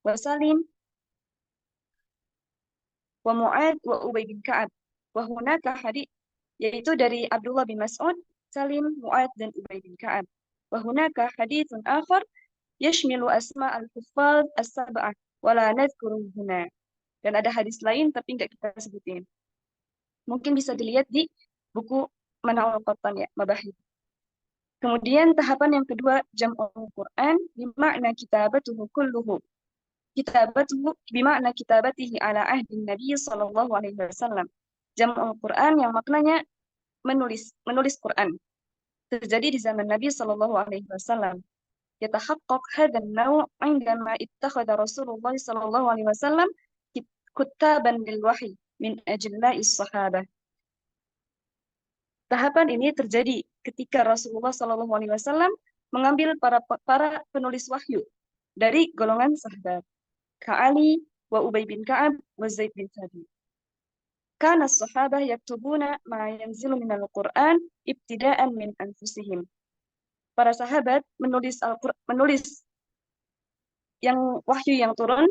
wa Salim wa Mu'ad wa Ubay bin Ka'ab. Wa hunaka hadits, yaitu dari Abdullah bin Mas'ud, Salim, Mu'ad, dan Ubay bin Ka'ab. Wa hunaka haditsun akhar yashmilu asma al-huffaz as-sab'ah wa la nadhkuru huna. Dan ada hadis lain tapi nggak kita sebutin. Mungkin bisa dilihat di buku Mana'ul Qattan ya, Mabahith. Kemudian tahapan yang kedua, jam'ul Quran bimakna kitabatuhu kulluhu. Kitabatuhu bimakna kitabatihi ala ahdi Nabi sallallahu alaihi wasallam. Jam'ul Quran yang maknanya menulis Quran. Terjadi di zaman Nabi sallallahu alaihi wasallam. Yatahaqqaq hadha an-naw' 'indama ittakhadha Rasulullah sallallahu alaihi wasallam kutaban lil wahyi min ajilla'is sahabah. Tahapan ini terjadi ketika Rasulullah Shallallahu Alaihi Wasallam mengambil para penulis wahyu dari golongan sahabat, Ka'ali wa Ubay bin Ka'ab wa Zaid bin Thabit. Kana sahabah yaktubuna ma yanzilu minal Qur'an ibtida'an min anfusihim. Para sahabat menulis yang wahyu yang turun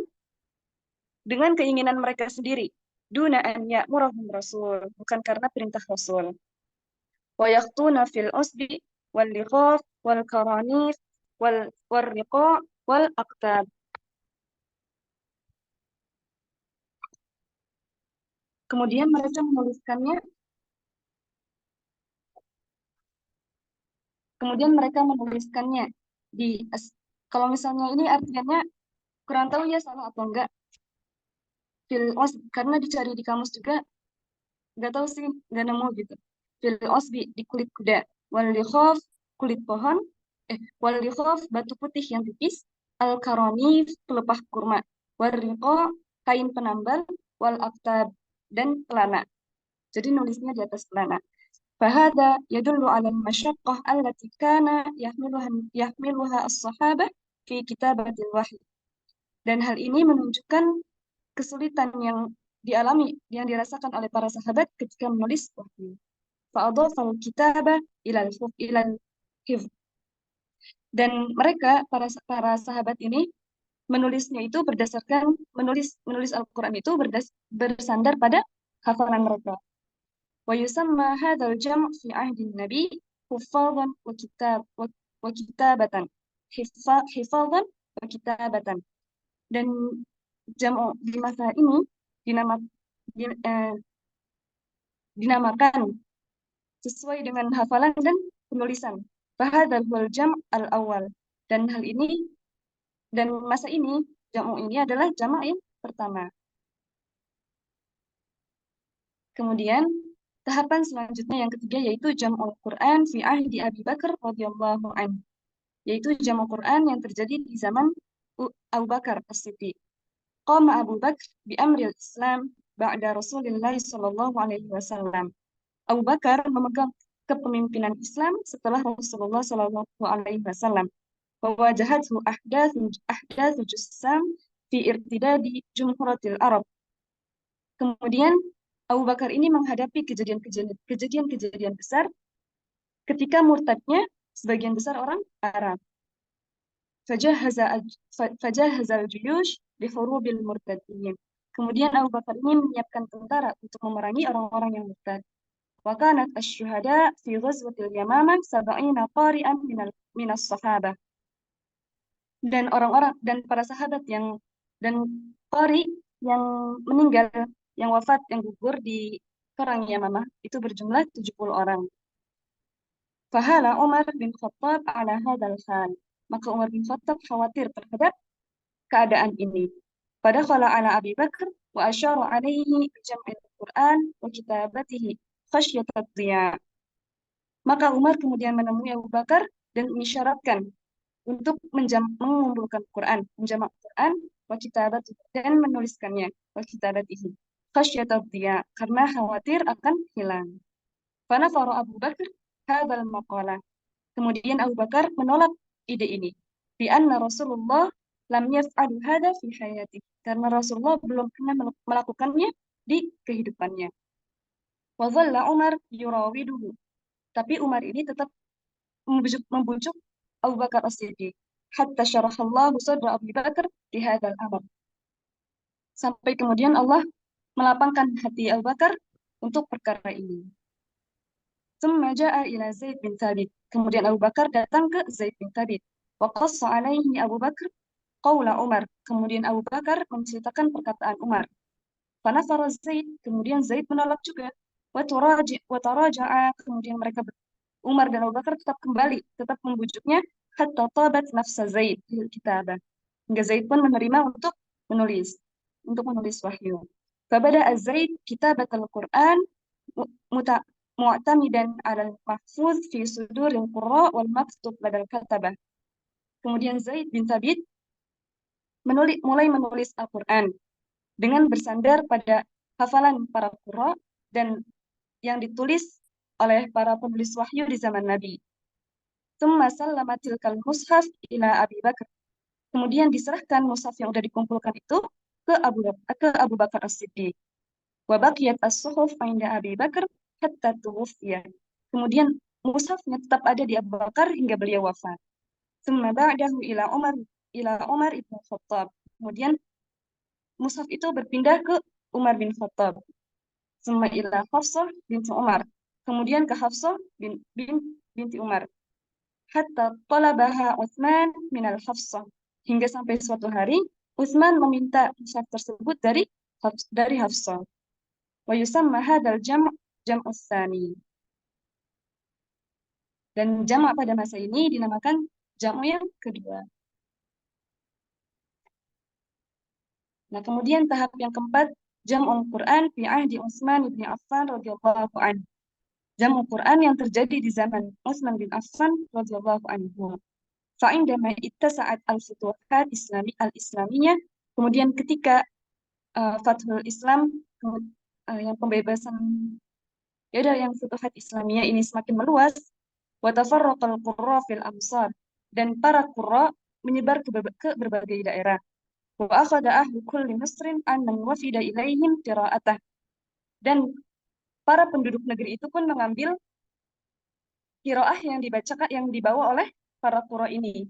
dengan keinginan mereka sendiri. Duna an ya'murahum Rasul, bukan karena perintah Rasul. ويخطون في العصب واللخاف والكرانيف والرقاع والأقتاب. Kemudian mereka menuliskannya di, kalau misalnya ini artinya kurang tahu ya salah atau enggak, karena dicari di kamus juga nggak tahu sih, nggak nemu gitu. Fil osbi, di kulit kuda, wal likhof, kulit pohon, wal likhof, batu putih yang tipis, al karonif, pelepah kurma, wal riqo, kain penambal, wal aktab, dan pelana. Jadi nulisnya di atas pelana. Fahada yadullu ala masyaqqah allati kana yahmiluha as-sahabah fi kitabatil wahyi. Dan hal ini menunjukkan kesulitan yang yang dirasakan oleh para sahabat ketika menulis wahyu. Fa'adhafal kitabah ilal hifz. Dan mereka para sahabat ini menulisnya itu berdasarkan menulis Al-Qur'an itu bersandar pada hafalan mereka. Wa yusamma hadzal jam' fi ahdi Nabi hufadhan wa kitabatan. Hifadhan wa kitabatan. Dan jam'u di masa ini dinamakan sesuai dengan hafalan dan penulisan. Fahadzal huwal jam' al-awwal. Dan masa ini jam'u ini adalah jama' yang pertama. Kemudian tahapan selanjutnya yang ketiga yaitu jam'ul Quran fi ahdi Abi Bakar radhiyallahu anhu. Yaitu jam'ul Quran yang terjadi di zaman Abu Bakar As-Siddiq. Qama Abu Bakar bi amril Islam ba'da Rasulullah sallallahu alaihi wasallam. Abu Bakar memegang kepemimpinan Islam setelah Rasulullah sallallahu alaihi wasallam. Wa wajahathu ahdatsu jussam fi irtidadi jumhuratil Arab. Kemudian Abu Bakar ini menghadapi kejadian-kejadian besar ketika murtadnya sebagian besar orang Arab. Fajahazal juyush li hurubil murtadin. Kemudian Abu Bakar ini menyiapkan tentara untuk memerangi orang-orang yang murtad. Wa kanat asy-syuhada fi ghazwatil Yamamah 70 qari'an minas sahabah. Dan para sahabat dan qari yang meninggal, yang wafat, yang gugur di perang Yamamah itu berjumlah 70 orang. Fahala Umar bin Khattab ala hadzal hal. Maka Umar bin Khattab khawatir terhadap keadaan ini. Fadakhala ala Abi Bakar wa asyara alaihi bi jam'il Quran wa kitabatihi khasyatat dhiya. Maka Umar kemudian menemui Abu Bakar dan mengisyaratkan untuk mengumpulkan Quran, menjamak Quran, wa kitabatihi, dan menuliskannya, wa kitabatihi khasyatat dhiya, karena khawatir akan hilang. Fanafara Abu Bakar hadzal maqalah. Kemudian Abu Bakar menolak ide ini. Bi anna Rasulullah lam yaf'alu hadza fi hayati. Karena Rasulullah belum pernah melakukannya di kehidupannya. Wa dhalla Umar yurawiduhu. Tapi Umar ini tetap membujuk Abu Bakar As-Siddiq. hatta syarahallahu sadra Abi Bakar di hadzal amr. Sampai kemudian Allah melapangkan hati Abu Bakar untuk perkara ini. Tsumma ja'a ila Zaid bin Thabit. Kemudian Abu Bakar datang ke Zaid bin Thabit. Wa qassa alaihi Abu Bakar qaula Umar. Kemudian Abu Bakar menceritakan perkataan Umar. Fanafara Zaid. Kemudian Zaid menolak juga. Wa taraja'a. Kemudian Umar dan Abu Bakar tetap kembali, tetap membujuknya hatta tabat nafsa Zaid lil kitabah. Hingga Zaid pun menerima menulis, untuk menulis wahyu. Fabada Az-Zaid kitabat al-Qur'an muta mu'tamidan 'ala al-mahfuz fi suduril qurra wal maktub ladal katabah. Kemudian Zaid bin Thabit mulai menulis Al-Qur'an dengan bersandar pada hafalan para qurra dan yang ditulis oleh para penulis wahyu di zaman Nabi. Tsumma sallama tilkal mushaf ila Abi Bakar. Kemudian diserahkan mushaf yang sudah dikumpulkan itu ke Abu Bakar As-Siddiq. Wa baqiyat as-suhuf 'inda Abi Bakar hatta tuwfiya. Kemudian mushafnya tetap ada di Abu Bakar hingga beliau wafat. Tsumma ba'dahu ila Umar ibn Khattab. Kemudian mushaf itu berpindah ke Umar bin Khattab. Tsumma ila Hafsah binti Umar. Kemudian ke Hafsah binti Umar. Hatta talabaha Utsman minal Hafsah. Hingga sampai suatu hari Utsman meminta mushaf tersebut dari Hafsah. Wa yusamma hadzal jam'us tsani. Dan jamak pada masa ini dinamakan jamak yang kedua. Nah, kemudian tahap yang keempat, jam'ul Quran fi ahdi Utsman bin Affan radhiyallahu anhu. Jam'ul Quran yang terjadi di zaman Utsman bin Affan radhiyallahu anhu. Fa'indama ittasa'at al-futuhat al-islamiyah, kemudian ketika Fathul Islam, yang pembebasan yang futuhat Islamiyah ini semakin meluas, wa tafarraqal qurra fil amsar, dan para qurra menyebar ke berbagai daerah. Wa akhadha ahlu kulli misrin an man wafida ilaihim qira'atah, dan para penduduk negeri itu pun mengambil qiraah yang dibawa oleh para qurra ini.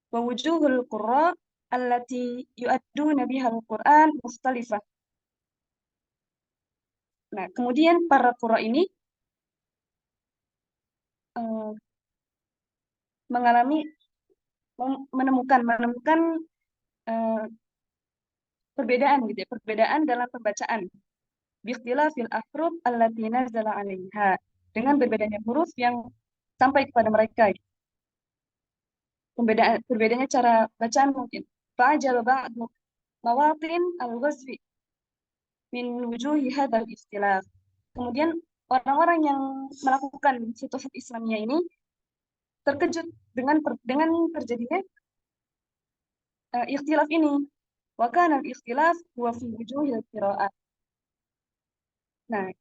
Wa wujuhul qurra allati yu'adduna biha al-Qur'an mukhtalifah. Nah, kemudian para qurra ini mengalami menemukan perbedaan gitu ya, perbedaan dalam pembacaan. Biikhtilafil ahruf allati nazala 'alaiha, dengan berbedanya huruf yang sampai kepada mereka. Perbedaannya cara bacaan mungkin. Fa'ajal ba'du mawatin al-ghazwi min wujuhi hadzal ikhtilaf. Kemudian orang-orang yang melakukan futuhat Islamiyah ini terkejut dengan terjadinya ikhtilaf ini. Wa kana al-ikhtilaf huwa fi wujuhil qira'ah. Nah,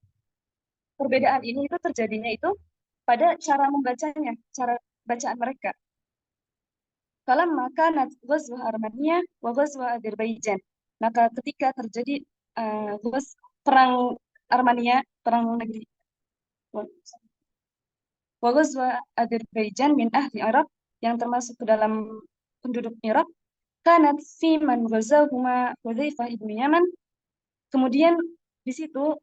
perbedaan ini itu terjadinya itu pada cara membacanya, cara bacaan mereka. Falamma kanat ghazwa Armenia wa ghazwa Azerbaijan. Maka ketika terjadi perang Armenia, perang negeri wa ghazwa Azerbaijan min ahli Arab, yang termasuk ke dalam penduduk Irak, kanat fi man ghazahuma Hudzaifah ibn Yaman. Kemudian di situ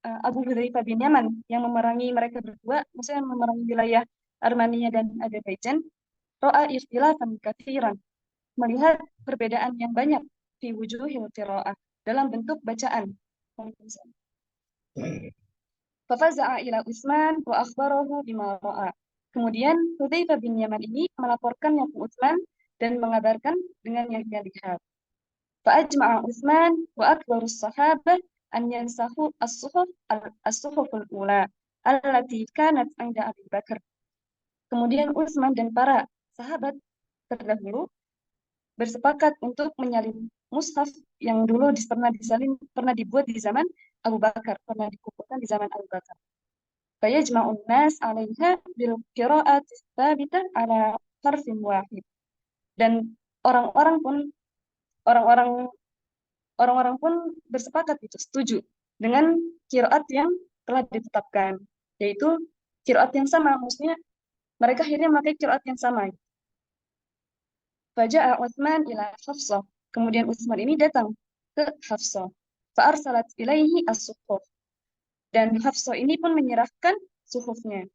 Abu Hudzaifah bin Yaman yang memerangi mereka berdua, maksudnya memerangi wilayah Armenia dan Azerbaijan, ra'a ikhtilafan katsiran, melihat perbedaan yang banyak di wujuhil qiraah, dalam bentuk bacaan. Fafaza'a ila Utsman wa akhbarahu bima ra'a. Kemudian Hudzaifah bin Yaman ini melaporkannya ke Utsman dan mengabarkan dengan yang dia lihat. Fa'ajma'a Utsman wa akbarus sahabah an yansahu as-suhuf al-ula allati kanat 'inda Abi Bakar. Kemudian Utsman dan para sahabat terdahulu bersepakat untuk menyalin mushaf yang dulu pernah dibuat di zaman Abu Bakar, pernah dikumpulkan di zaman Abu Bakar. Fayajma'un nas 'alaiha bil qira'ati tsabitah 'ala harfin wahid. Dan orang-orang pun orang-orang orang-orang pun bersepakat itu, setuju dengan qiraat yang telah ditetapkan, yaitu qiraat yang sama, maksudnya mereka akhirnya memakai qiraat yang sama. Faja'a Utsman ila Hafsah. Kemudian Utsman ini datang ke Hafsah. Fa'arsalat ilaihi as-suhuf. Dan Hafsah ini pun menyerahkan suhufnya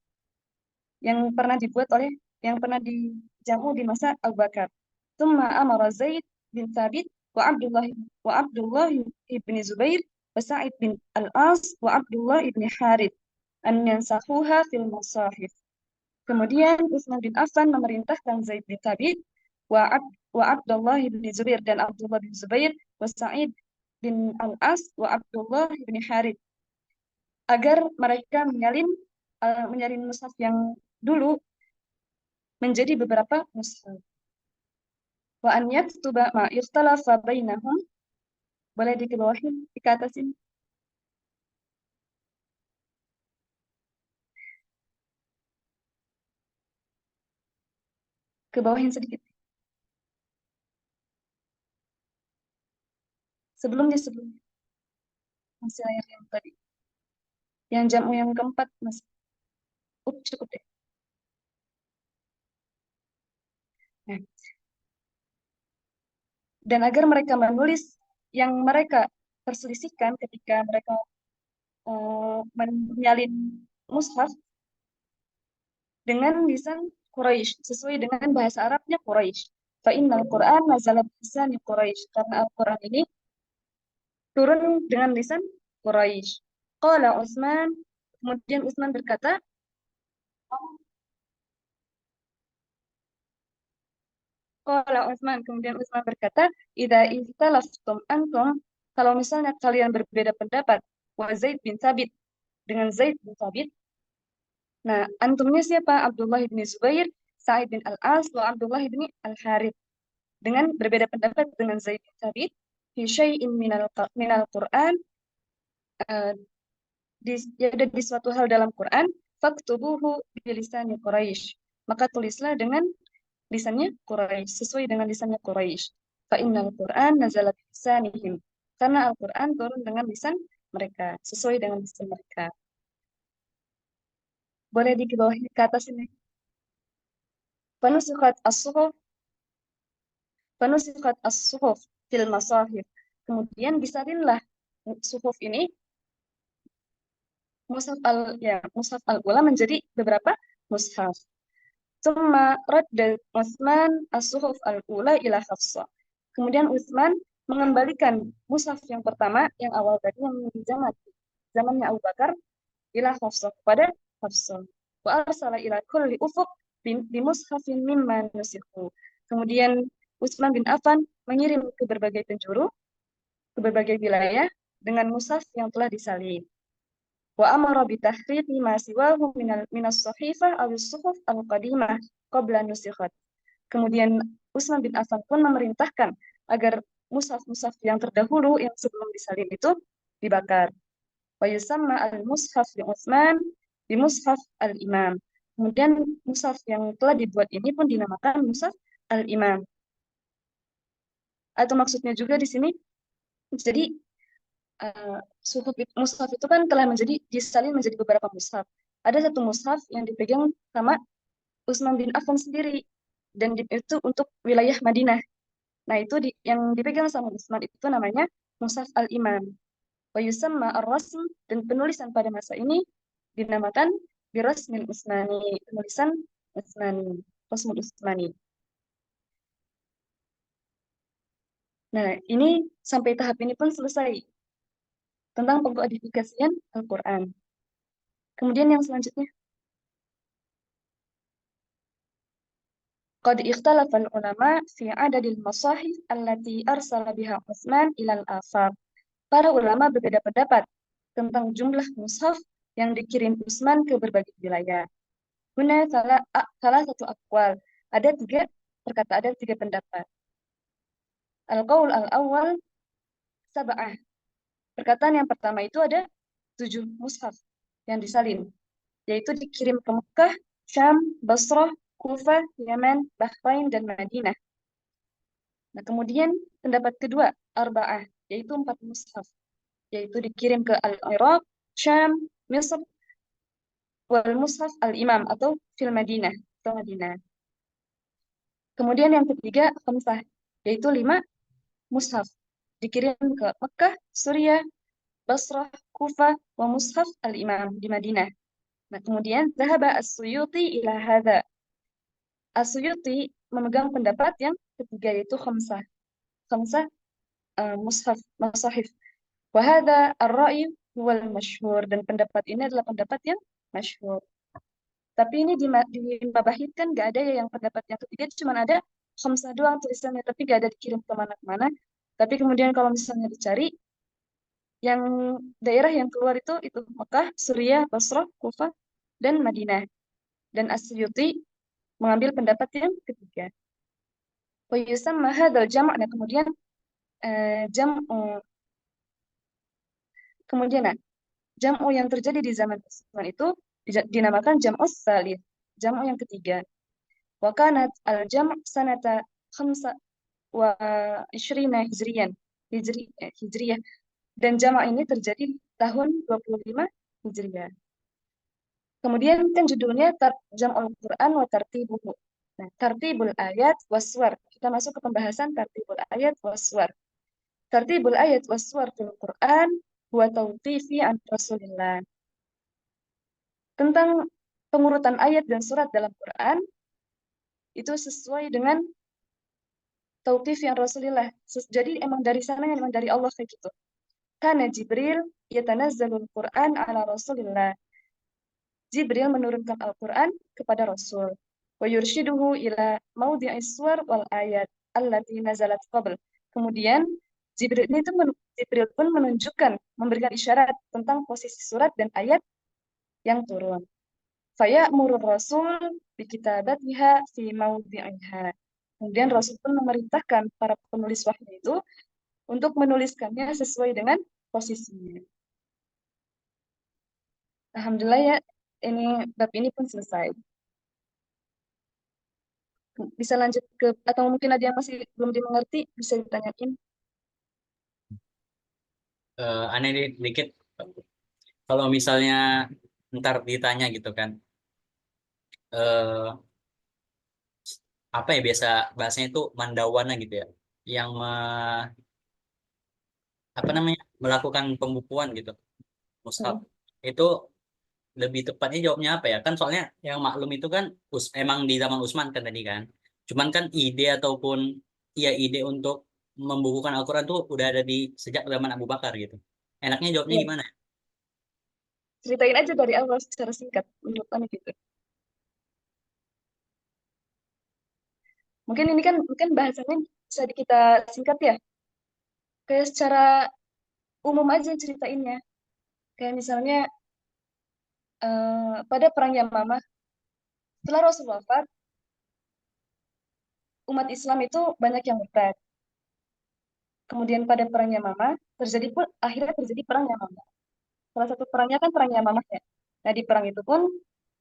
yang pernah dijamu di masa Abu Bakar. Tsumma amara Zaid bin Thabit wa Abdullah ibn Zubair wa Sa'id bin Al-As wa Abdullah ibn Harith an yansahuha fil masahif. Kemudian Utsman bin Affan memerintahkan Zaid bin Thabit wa Abdullah bin Zubair dan Abdullah bin Zubair wa Sa'id bin Al-As wa Abdullah bin Harith agar mereka menyalin mushaf yang dulu menjadi beberapa mushaf. Wa an yaktuba ma ikhtalafa bainahum. Boleh dikebawahin ke atas ini. Ke bawahin sedikit. Sebelumnya. Masih layar yang tadi. Yang jamu yang keempat masih. Cukup deh. Nah, dan agar mereka menulis yang mereka perselisihkan ketika mereka menyalin mushaf dengan lisan Quraisy sesuai dengan bahasa Arabnya Quraisy. Fa innal Qur'an nazala bilisani Quraisy, karena Al-Qur'an ini turun dengan lisan Quraisy. Qala Utsman, kemudian Utsman berkata, kemudian Utsman berkata, "Idza ihtalaftum antum," kalau misalnya kalian berbeda pendapat, wa Zaid bin Thabit dengan Zaid bin Thabit. Nah, antumnya siapa? Abdullah bin Zubair, Sa'id bin Al-As, wa Abdullah bin Al-Harith. Dengan berbeda pendapat dengan Zaid bin Thabit, fi syai'in minal Qur'an, uh, di suatu hal dalam Quran, faktubuhu bilisani Quraisy. Maka tulislah dengan lisannya Quraisy, sesuai dengan lisannya Quraisy. Fa innal Qur'an nazala bilisanihim. Karena Al-Qur'an turun dengan lisan mereka, sesuai dengan lisan mereka. Boleh di bawah ke atas ini. Fanusikhat as-suhuf Fanusikhat as-suhuf fil masahif. Kemudian disalinlah suhuf ini mushaf al-ula menjadi beberapa mushaf. Tsumma radda Utsman as-suhuf al-ula ila Hafsah. Kemudian Utsman mengembalikan mushaf yang pertama, yang awal tadi yang di zamannya Abu Bakar, ila Hafsah, kepada Hafsah. Wa arsala ila kulli ufuq bi mushafin mimma nusikhu. Kemudian Utsman bin Affan mengirim ke berbagai penjuru, ke berbagai wilayah dengan mushaf yang telah disalin. Wa amara bi tahrifi ma siwahu minas sahifah aw as-suhuf al-qadimah qabla nusikhat. Kemudian Utsman bin Affan pun memerintahkan agar mushaf-mushaf yang terdahulu yang sebelum disalin itu dibakar. Wa yusamma al-mushaf bi Utsman bi mushaf al-imam. Kemudian mushaf yang telah dibuat ini pun dinamakan mushaf al-imam. Atau maksudnya juga di sini, jadi mushaf itu kan telah disalin menjadi beberapa mushaf. Ada satu mushaf yang dipegang sama Utsman bin Affan sendiri, dan itu untuk wilayah Madinah. Nah, itu yang dipegang sama Utsman itu namanya mushaf al-imam. Wa yusamma ar-rasm, dan penulisan pada masa ini dinamakan birasmil Utsmani, penulisan Utsmani, Rasmul Utsmani. Nah, ini sampai tahap ini pun selesai tentang pengkodifikasian Al-Quran. Kemudian yang selanjutnya, qad ikhtalafa al-ulama fi adadil masahif allati arsala biha Utsman ilal afaq. Para ulama berbeda pendapat tentang jumlah mushaf yang dikirim Utsman ke berbagai wilayah. Huna salah satu akwal. Ada tiga pendapat. Al-qaul al-awwal sab'ah. Perkataan yang pertama itu ada 7 mushaf yang disalin, yaitu dikirim ke Mekah, Syam, Basrah, Kufah, Yaman, Bahrain, dan Madinah. Nah, kemudian pendapat kedua, arba'ah, yaitu 4 mushaf, yaitu dikirim ke Al-Iraq, Syam, Misr, wal mushaf al-imam atau fil Madinah, atau Madinah. Kemudian yang ketiga, khamsah, yaitu 5 mushaf. Dikirim ke Mekah, Suriah, Basrah, Kufah, wa mushaf al-Imam di Madinah. Nah, kemudian zahaba as-Suyuti ila hadha. As-Suyuti memegang pendapat yang ketiga, yaitu khamsah. Khamsah mushaf, masahif. Wa hadha ar-ra'yu huwal masyhur. Dan pendapat ini adalah pendapat yang masyhur. Tapi ini di Mabahid kan nggak ada ya yang pendapat yang ketiga, cuma ada khamsah doang tulisannya, tapi nggak ada dikirim kemana-mana. Tapi kemudian kalau misalnya dicari, yang daerah yang keluar itu Mekah, Suriah, Basrah, Kufah, dan Madinah. Dan Asyuti mengambil pendapat yang ketiga. Wa yusamma hadzal jam', nah kemudian jam'u, kemudian nah, jam'u yang terjadi di zaman Utsman itu dinamakan jam'us salih, jam'u yang ketiga. Wa kanat al-jam' sanata khamsa wa ishrina hijriyan, hijriyah. Dan jama' ini terjadi tahun 25 Hijriah. Kemudian kan judulnya Jam'ul Quran wa Tartibuhu. Nah, tartibul ayat waswar. Kita masuk ke pembahasan tartibul ayat waswar. Tartibul ayat waswar fil Quran wa tawqifi an Rasulillah. Tentang pengurutan ayat dan surat dalam Quran itu sesuai dengan tauqif yang Rasulillah. Jadi emang dari sana, emang dari Allah kayak gitu. Karena Jibril yatanazzalul Quran ala Rasulillah. Jibril menurunkan Al-Quran kepada Rasul. Wa yurshiduhu ila maudhi'is suwar wal ayat allati nazalat qabl. Kemudian Jibril pun menunjukkan, memberikan isyarat tentang posisi surat dan ayat yang turun. Faya'murur Rasul bikitabatiha fi maudhi'iha. Kemudian Rasul pun memerintahkan para penulis wahyu itu untuk menuliskannya sesuai dengan posisinya. Alhamdulillah ya, ini bab ini pun selesai. Bisa lanjut ke, atau mungkin ada yang masih belum dimengerti, bisa ditanyain. Aneh dikit, kalau misalnya ntar ditanya gitu kan, eh, apa ya biasa bahasanya itu mandawana gitu ya, yang apa namanya melakukan pembukuan gitu, mushaf Hmm. itu lebih tepatnya jawabnya apa ya? Kan soalnya yang maklum itu kan emang di zaman Utsman kan tadi kan. Cuman kan ide ataupun ya ide untuk membukukan Al-Quran tuh udah ada di sejak zaman Abu Bakar gitu. Enaknya jawabnya Ya, gimana? ceritain aja dari awal secara singkat, menurut Anda gitu. Mungkin ini kan mungkin bahasanya bisa kita singkat ya, kayak secara umum aja ceritainnya. Kayak misalnya pada perang Yamamah, setelah Rasul wafat, umat Islam itu banyak yang murtad. Kemudian pada perang Yamamah, akhirnya terjadi perang Yamamah. Salah satu perangnya kan perang Yamamah ya. Nah, di perang itu pun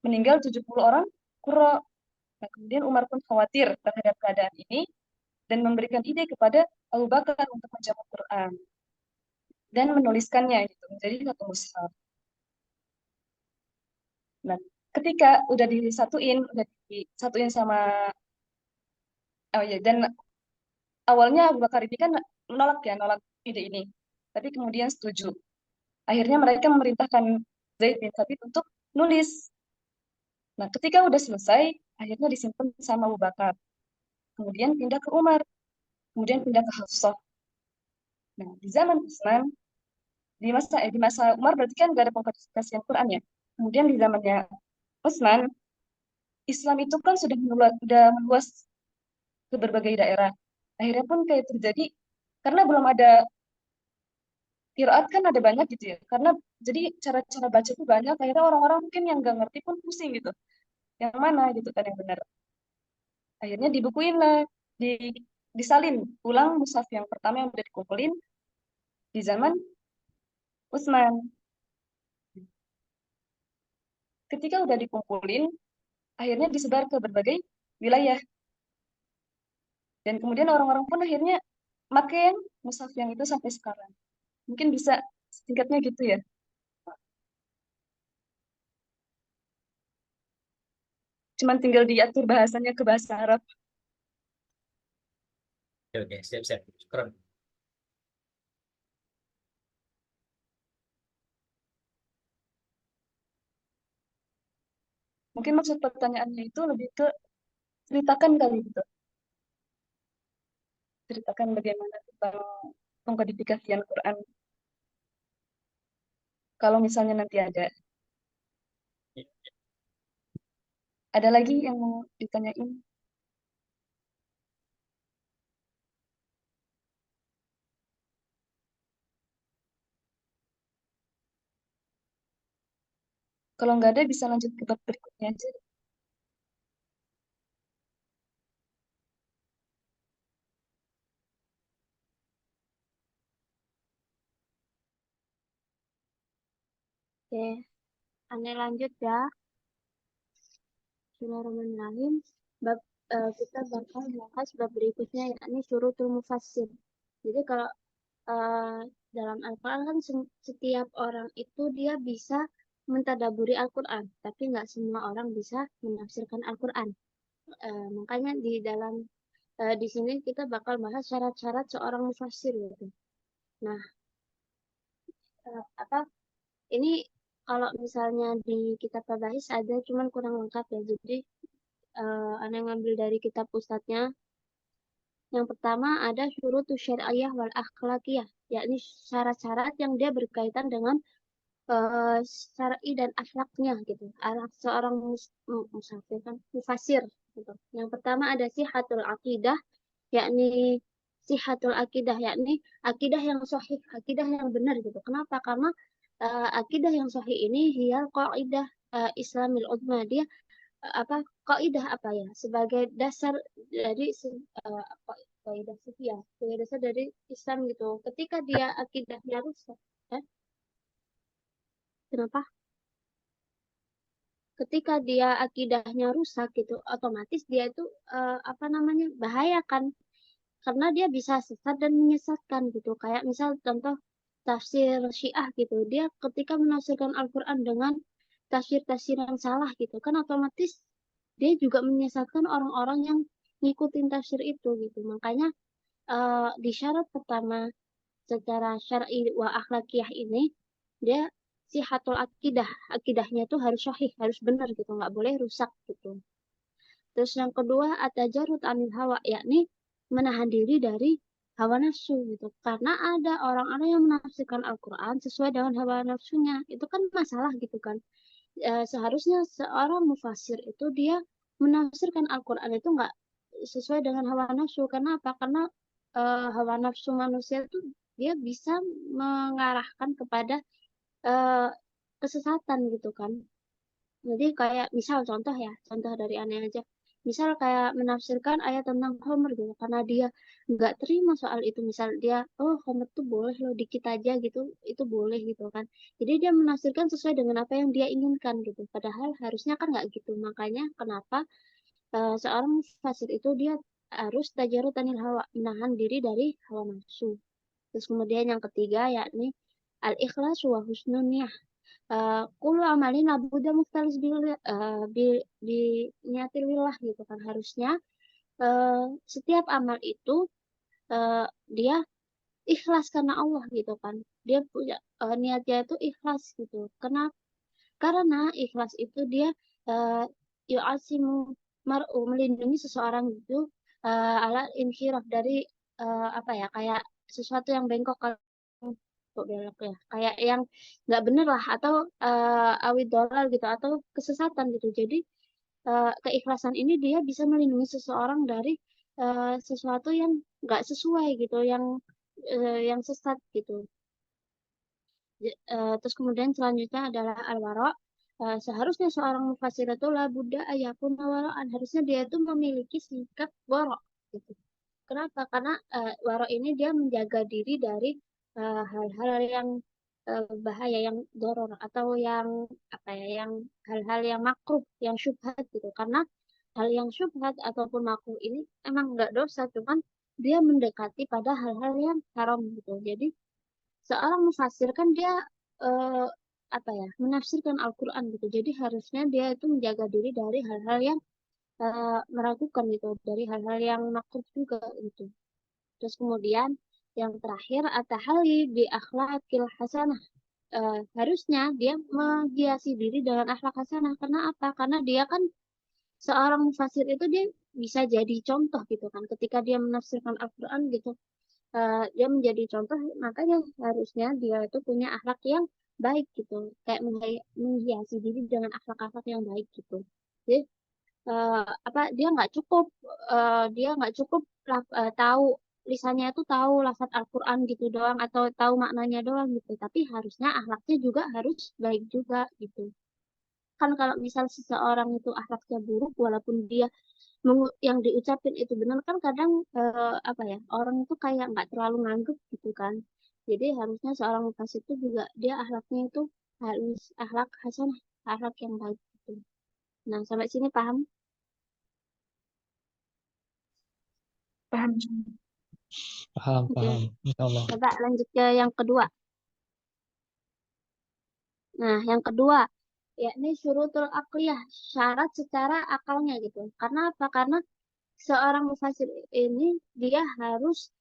meninggal 70 orang Qurra. Nah, kemudian Umar pun khawatir terhadap keadaan ini dan memberikan ide kepada Abu Bakar untuk menjamu Quran dan menuliskannya gitu menjadi satu mushaf. Nah, ketika udah disatuin sama, oh ya, dan awalnya Abu Bakar ini kan nolak ide ini, tapi kemudian setuju. Akhirnya mereka memerintahkan Zaid bin Thabit untuk nulis. Nah, ketika udah selesai, akhirnya disimpan sama Abu Bakar. Kemudian pindah ke Umar, kemudian pindah ke Hafsah. Nah, di zaman Utsman, di masa Umar berarti kan gak ada pengkodifikasian Quran ya. Kemudian di zamannya Utsman, Islam itu kan sudah meluas ke berbagai daerah. Akhirnya pun kayak terjadi karena belum ada qiraat kan ada banyak gitu ya. Karena jadi cara-cara baca itu banyak. Akhirnya orang-orang mungkin yang nggak ngerti pun pusing gitu. Yang mana gitu kan yang benar. Akhirnya dibukuin lah, di, disalin ulang mushaf yang pertama yang udah dikumpulin di zaman Utsman. Ketika udah dikumpulin, akhirnya disebar ke berbagai wilayah. Dan kemudian orang-orang pun akhirnya pakai yang mushaf yang itu sampai sekarang. Mungkin bisa singkatnya gitu ya. Cuman tinggal diatur bahasanya ke bahasa Arab. Oke, siap-siap. Syukran. Mungkin maksud pertanyaannya itu lebih ke ceritakan kali gitu. Ceritakan bagaimana tentang pengkodifikasian Quran. Kalau misalnya nanti ada lagi yang mau ditanyain? Kalau nggak ada bisa lanjut ke bab berikutnya aja. Oke, Ane lanjut ya. Bismillahirrahmanirrahim. Kita bakal bahas bab berikutnya yakni syurutul mufassir. Jadi kalau dalam Al-Quran kan setiap orang itu dia bisa mentadaburi Al-Quran, tapi nggak semua orang bisa menafsirkan Al-Quran. Makanya di sini kita bakal bahas syarat-syarat seorang mufassir gitu. Nah, ini kalau misalnya di kitab Tabais ada cuman kurang lengkap ya. Jadi Anda ngambil dari kitab ustadznya. Yang pertama ada syurutus syar'iyyah wal akhlaqiyah, yakni syarat-syarat yang dia berkaitan dengan syar'i dan akhlaknya gitu. Seorang musafir kan mufasir gitu. Yang pertama ada sihatul aqidah, yakni yakni akidah yang sahih, akidah yang benar gitu. Kenapa? Karena akidah yang sahih ini hiyal qaidah Islamil uzma. Dia kaidah apa ya? Sebagai dasar dari kaidah ya, sebagai dasar dari Islam gitu. Ketika dia akidahnya rusak, kenapa? Ketika dia akidahnya rusak gitu, otomatis dia itu bahaya kan? Karena dia bisa sesat dan menyesatkan gitu. Kayak misal contoh tafsir Syiah gitu. Dia ketika menafsirkan Al-Quran dengan tafsir-tafsir yang salah gitu, kan otomatis dia juga menyesatkan orang-orang yang ngikutin tafsir itu gitu. Makanya di syarat pertama secara syar'i wa akhlakiyah ini dia sihatul akidah, akidahnya itu harus sahih, harus benar gitu, nggak boleh rusak gitu. Terus yang kedua atajarut anil hawa, yakni menahan diri dari hawa nafsu gitu. Karena ada orang-orang yang menafsirkan Al-Quran sesuai dengan hawa nafsunya, itu kan masalah gitu kan. Seharusnya seorang mufasir itu dia menafsirkan Al-Quran itu nggak sesuai dengan hawa nafsu. Karena apa? Karena hawa nafsu manusia itu dia bisa mengarahkan kepada eh, kesesatan gitu kan. Jadi kayak misal contoh dari aneh aja. Misal kayak menafsirkan ayat tentang khomer gitu, karena dia nggak terima soal itu. Misal dia, oh khomer tuh boleh loh dikit aja gitu, itu boleh gitu kan. Jadi dia menafsirkan sesuai dengan apa yang dia inginkan gitu. Padahal harusnya kan nggak gitu. Makanya kenapa seorang fasir itu dia harus tajarutanil hawa, menahan diri dari hawa nafsu. Terus kemudian yang ketiga yakni al-ikhlas wa husnun niyah. Kulu amalin abuda muftalis bi niatilillah gitu kan. Harusnya setiap amal itu dia ikhlas karena Allah gitu kan. Dia punya niatnya itu ikhlas gitu. Karena ikhlas itu dia yu'asimu mar'u, melindungi seseorang itu ala inhiraf dari kayak sesuatu yang bengkok, kok belok ya, kayak yang nggak bener lah, atau awid dolal gitu, atau kesesatan gitu. Jadi keikhlasan ini dia bisa melindungi seseorang dari sesuatu yang nggak sesuai gitu, yang sesat gitu. Terus kemudian selanjutnya adalah al-wara. Seharusnya seorang mufasir itu la budda ayakun wara'an. Harusnya dia itu memiliki sikap wara gitu. Kenapa? Karena wara ini dia menjaga diri dari hal-hal yang bahaya, yang doror, atau yang yang hal-hal yang makruh, yang syubhat gitu. Karena hal yang syubhat ataupun makruh ini emang nggak dosa, cuman dia mendekati pada hal-hal yang haram gitu. Jadi seorang mufasir kan dia eh, menafsirkan Al-Quran gitu. Jadi harusnya dia itu menjaga diri dari hal-hal yang meragukan gitu, dari hal-hal yang makruh juga gitu. Terus kemudian yang terakhir at-tahalli bi akhlaqil hasanah. Harusnya dia menghiasi diri dengan akhlak hasanah. Karena apa? Karena dia kan seorang mufasir itu dia bisa jadi contoh gitu kan. Ketika dia menafsirkan Al-Quran gitu, dia menjadi contoh, makanya harusnya dia itu punya akhlak yang baik gitu. Kayak menghiasi diri dengan akhlak-akhlak yang baik gitu. Jadi apa dia nggak cukup tahu lisannya itu tahu lafaz Al-Quran gitu doang atau tahu maknanya doang gitu, tapi harusnya akhlaknya juga harus baik juga gitu. Kan kalau misal seseorang itu akhlaknya buruk walaupun dia yang diucapin itu benar kan kadang apa ya, orang itu kayak nggak terlalu nganggep gitu kan. Jadi harusnya seorang mufasir itu juga dia akhlaknya itu harus akhlak hasanah, akhlak yang baik gitu. Nah, sampai sini paham? Paham. Paham, Oke, paham. Insya Allah. coba lanjut ke yang kedua. Nah, yang kedua, yakni syurutul aqliyah, syarat secara akalnya gitu. Karena apa? Karena seorang mufasir ini dia harus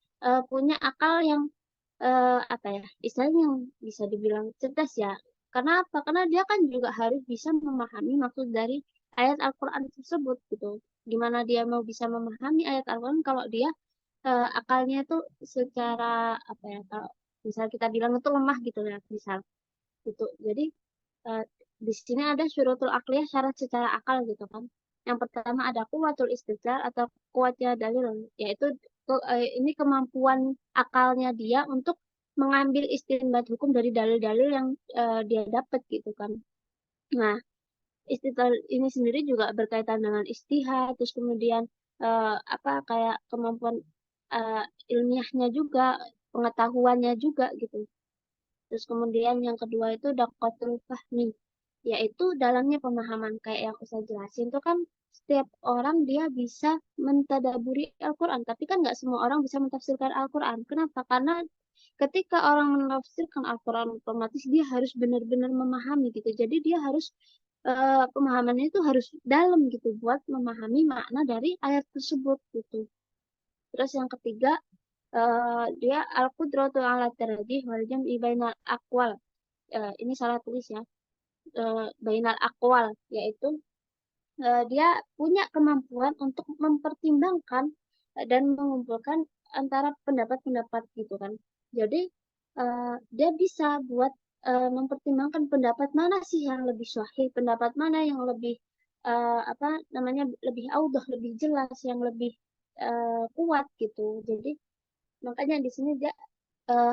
punya akal yang apa ya, istilahnya yang bisa dibilang cerdas ya. Karena apa? Karena dia kan juga harus bisa memahami maksud dari ayat Al-Quran tersebut gitu. Gimana dia mau bisa memahami ayat Al-Quran kalau dia akalnya itu secara apa ya, kalau misal kita bilang itu lemah gitu ya, misal gitu. Jadi eh, di sini ada syurutul akliyah, syarat secara akal gitu kan. Yang pertama ada kuwatul istidlal atau kuatnya dalil, yaitu ini kemampuan akalnya dia untuk mengambil istinbat hukum dari dalil-dalil yang dia dapat gitu kan. Nah, istidlal ini sendiri juga berkaitan dengan istihad, terus kemudian apa kayak kemampuan eh, ilmiahnya juga, pengetahuannya juga gitu. Terus kemudian yang kedua itu daqatul fahmi, yaitu dalamnya pemahaman. Kayak yang saya jelasin itu kan setiap orang dia bisa mentadaburi Al-Quran, tapi kan nggak semua orang bisa mentafsirkan Al-Quran. Kenapa? Karena ketika orang menafsirkan Al-Quran otomatis dia harus benar-benar memahami gitu. Jadi dia harus pemahamannya itu harus dalam gitu buat memahami makna dari ayat tersebut gitu. Terus yang ketiga dia al-qudratu ala tarjih wal jam'i bainal aqwal. Ini salah tulis ya. Bainal aqwal, yaitu dia punya kemampuan untuk mempertimbangkan dan mengumpulkan antara pendapat-pendapat gitu kan. Jadi dia bisa buat mempertimbangkan pendapat mana sih yang lebih sahih, pendapat mana yang lebih apa namanya, lebih audah, lebih jelas, yang lebih kuat gitu. Jadi makanya di sini dia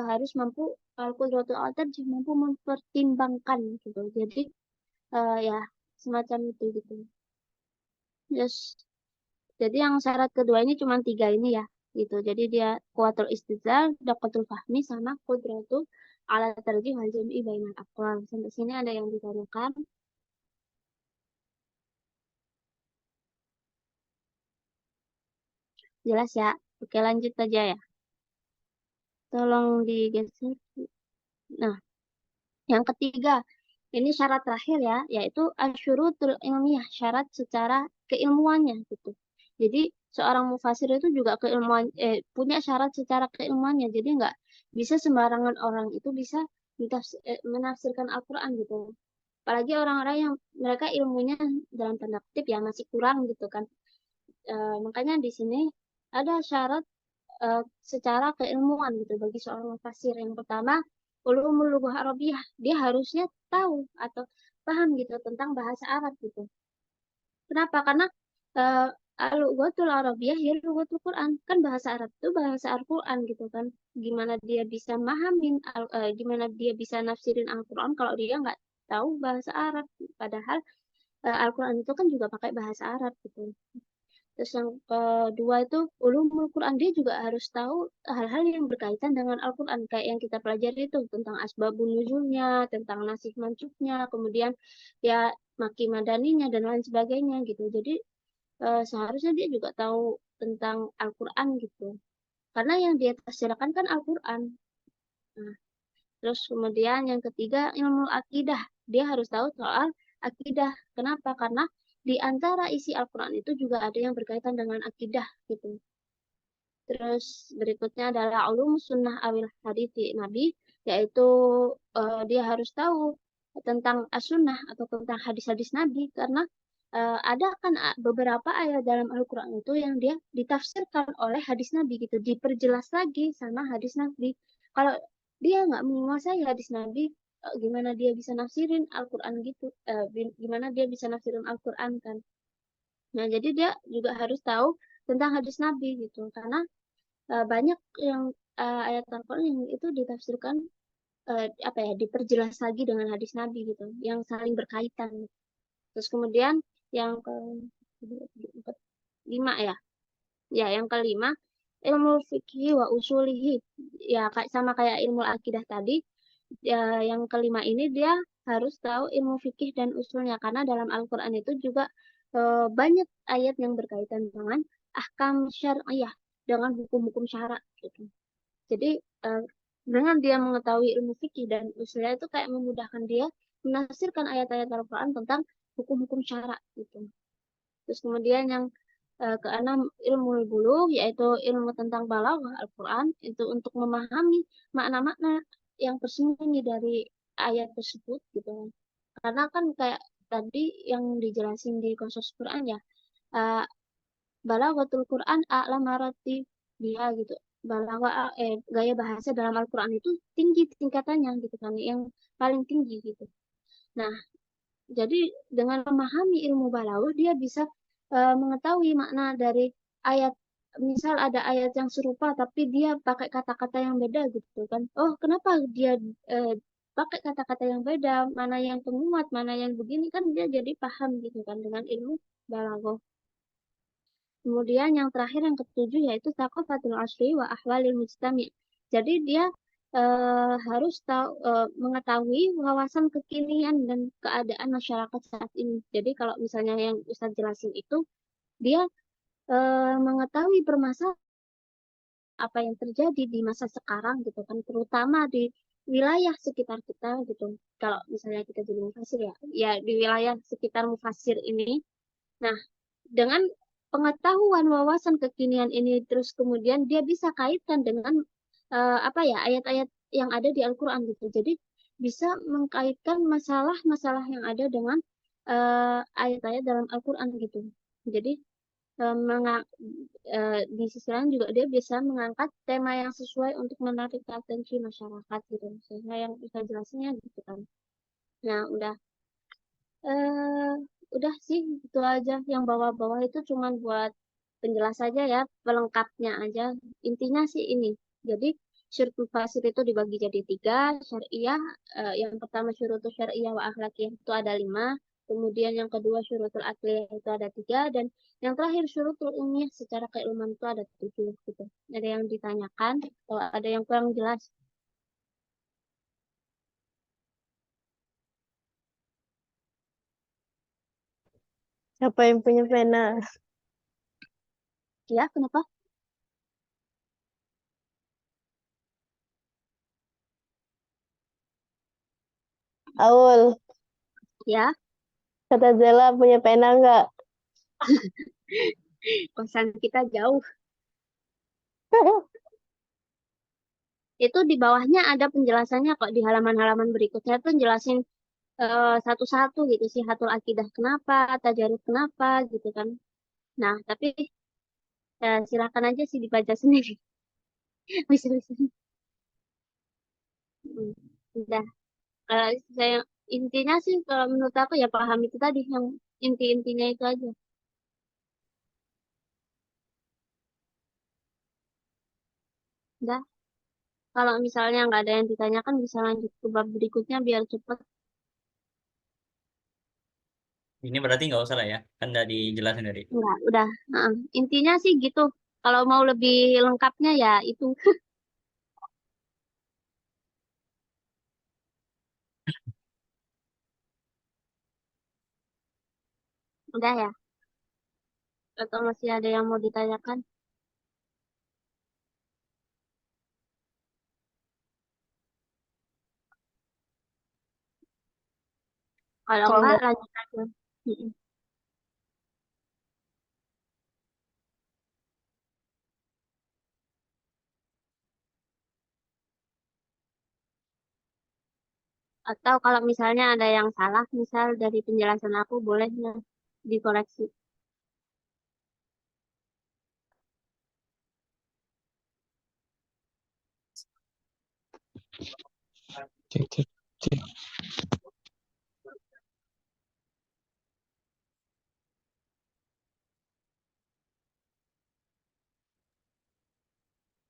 harus mampu al-qudratul al-tarjih, mampu mempertimbangkan gitu. Jadi ya semacam itu gitu. Yes. Jadi yang syarat kedua ini cuma 3 ini ya gitu. Jadi dia kuatul istidlal, daqatul fahmi, sama qudratul ala tarjih wal jam'i bainal aqwal. Sampai sini ada yang ditanyakan? Jelas ya? Oke, lanjut aja ya. Tolong digeser. Nah, yang ketiga, ini syarat terakhir ya, yaitu asyurutul ilmiah, syarat secara keilmuannya gitu. Jadi seorang mufasir itu juga punya syarat secara keilmuannya. Jadi nggak bisa sembarangan orang itu bisa menafsirkan Al-Quran gitu. Apalagi orang-orang yang mereka ilmunya dalam tanda kutip ya masih kurang gitu kan. Makanya di sini ada syarat secara keilmuan gitu bagi seorang mufasir. Yang pertama, ulumul lughah Arabiyah. Dia harusnya tahu atau paham gitu tentang bahasa Arab gitu. Kenapa? Karena uh, al-lughatul Arabiyah ya lughatul Quran. Kan bahasa Arab itu bahasa Al-Quran gitu kan. Gimana dia bisa mahamin, gimana dia bisa nafsirin Al-Quran kalau dia nggak tahu bahasa Arab. Padahal Al-Quran itu kan juga pakai bahasa Arab gitu. Terus yang kedua itu ulumul Quran, dia juga harus tahu hal-hal yang berkaitan dengan Al-Quran, kayak yang kita pelajari itu tentang asbabun nuzulnya, tentang nasih mansuknya, kemudian ya maki madaninya dan lain sebagainya gitu. Jadi seharusnya dia juga tahu tentang Al-Quran gitu. Karena yang dia tafsirkan kan Al-Quran. Nah, terus kemudian yang ketiga ilmu akidah. Dia harus tahu soal akidah. Kenapa? Karena di antara isi Al-Quran itu juga ada yang berkaitan dengan akidah gitu. Terus berikutnya adalah ulum sunnah awil hadithi Nabi, yaitu dia harus tahu tentang as-sunnah atau tentang hadis-hadis Nabi, karena ada kan beberapa ayat dalam Al-Quran itu yang dia ditafsirkan oleh hadis Nabi gitu, diperjelas lagi sama hadis Nabi. Kalau dia nggak menguasai hadis Nabi, gimana dia bisa nafsirin Al-Quran gitu, gimana dia bisa nafsirin Al-Quran kan. Nah, jadi dia juga harus tahu tentang hadis Nabi gitu, karena banyak yang ayat Al-Quran yang itu ditafsirkan apa ya, diperjelas lagi dengan hadis Nabi gitu, yang saling berkaitan. Terus kemudian yang kelima ya, yang kelima ilmu fikih wa usulihi, ya sama kayak ilmu akidah tadi. Yang kelima ini dia harus tahu ilmu fikih dan usulnya, karena dalam Al-Quran itu juga banyak ayat yang berkaitan dengan ahkam syariah, dengan hukum-hukum syara gitu. Jadi dengan dia mengetahui ilmu fikih dan usulnya itu kayak memudahkan dia menafsirkan ayat-ayat Al-Quran tentang hukum-hukum syara gitu. Terus kemudian yang keenam ilmu bulugh, yaitu ilmu tentang balaghah Al-Quran, itu untuk memahami makna-makna yang tersembunyi dari ayat tersebut gitu. Karena kan kayak tadi yang dijelasin di Qasas Quran ya, uh, balaghatul Quran a'la marati dia gitu. Gaya bahasa dalam Al-Quran itu tinggi tingkatannya gitu kan, yang paling tinggi gitu. Nah, jadi dengan memahami ilmu balaghah dia bisa mengetahui makna dari ayat. Misal ada ayat yang serupa tapi dia pakai kata-kata yang beda gitu kan. Oh, kenapa dia pakai kata-kata yang beda? Mana yang penguat, mana yang begini, kan dia jadi paham gitu kan dengan ilmu balaghah. Kemudian yang terakhir yang ketujuh yaitu thaqafatul asri wa ahwalil mujtami'. Jadi dia harus tahu mengetahui wawasan kekinian dan keadaan masyarakat saat ini. Jadi kalau misalnya yang Ustaz jelasin itu, dia mengetahui permasalahan apa yang terjadi di masa sekarang gitu kan, terutama di wilayah sekitar kita gitu. Kalau misalnya kita jadi mufasir ya di wilayah sekitar mufasir ini. Nah, dengan pengetahuan wawasan kekinian ini terus kemudian dia bisa kaitkan dengan apa ya, ayat-ayat yang ada di Al-Qur'an gitu. Jadi bisa mengkaitkan masalah-masalah yang ada dengan ayat-ayat dalam Al-Qur'an gitu. Jadi di sisi lain juga dia bisa mengangkat tema yang sesuai untuk menarik atensi masyarakat gitu. Sesuai yang bisa jelasnya gitu kan. Nah, eh udah sih itu aja, yang bawah-bawah itu cuma buat penjelas aja ya, pelengkapnya aja. Intinya sih ini. Jadi syurutul fasir itu dibagi jadi tiga. Syariah, yang pertama syurutul syariah wa akhlakiyah itu ada 5. Kemudian yang kedua syurutul akliyah itu ada 3. Dan yang terakhir syurutul ilmiah secara keilmuan itu ada 7 gitu. Ada yang ditanyakan, kalau ada yang kurang jelas. Siapa yang punya pena? Ya, kenapa? Aul, Ya, kata Zela punya pena nggak? kosan kita jauh. Itu di bawahnya ada penjelasannya kok, di halaman-halaman berikutnya tuh jelasin satu-satu gitu sih, hatul akidah kenapa, tajarud kenapa gitu kan. Nah, tapi silakan aja sih dibaca sendiri. Bisa-bisa. Udah. Kalau saya intinya sih kalau menurut aku ya paham itu tadi, yang inti-intinya itu aja. Udah. Kalau misalnya nggak ada yang ditanyakan bisa lanjut ke bab berikutnya biar cepet. Ini berarti nggak usah lah ya, kan udah dijelasin dari. Enggak, udah. Intinya sih gitu. Kalau mau lebih lengkapnya ya itu. Udah ya. Atau masih ada yang mau ditanyakan? Kalau Kalau enggak nggak lanjut aja. Mm-mm. Atau kalau misalnya ada yang salah, misal dari penjelasan aku, boleh nggak dikoreksi? Cek, cek, cek.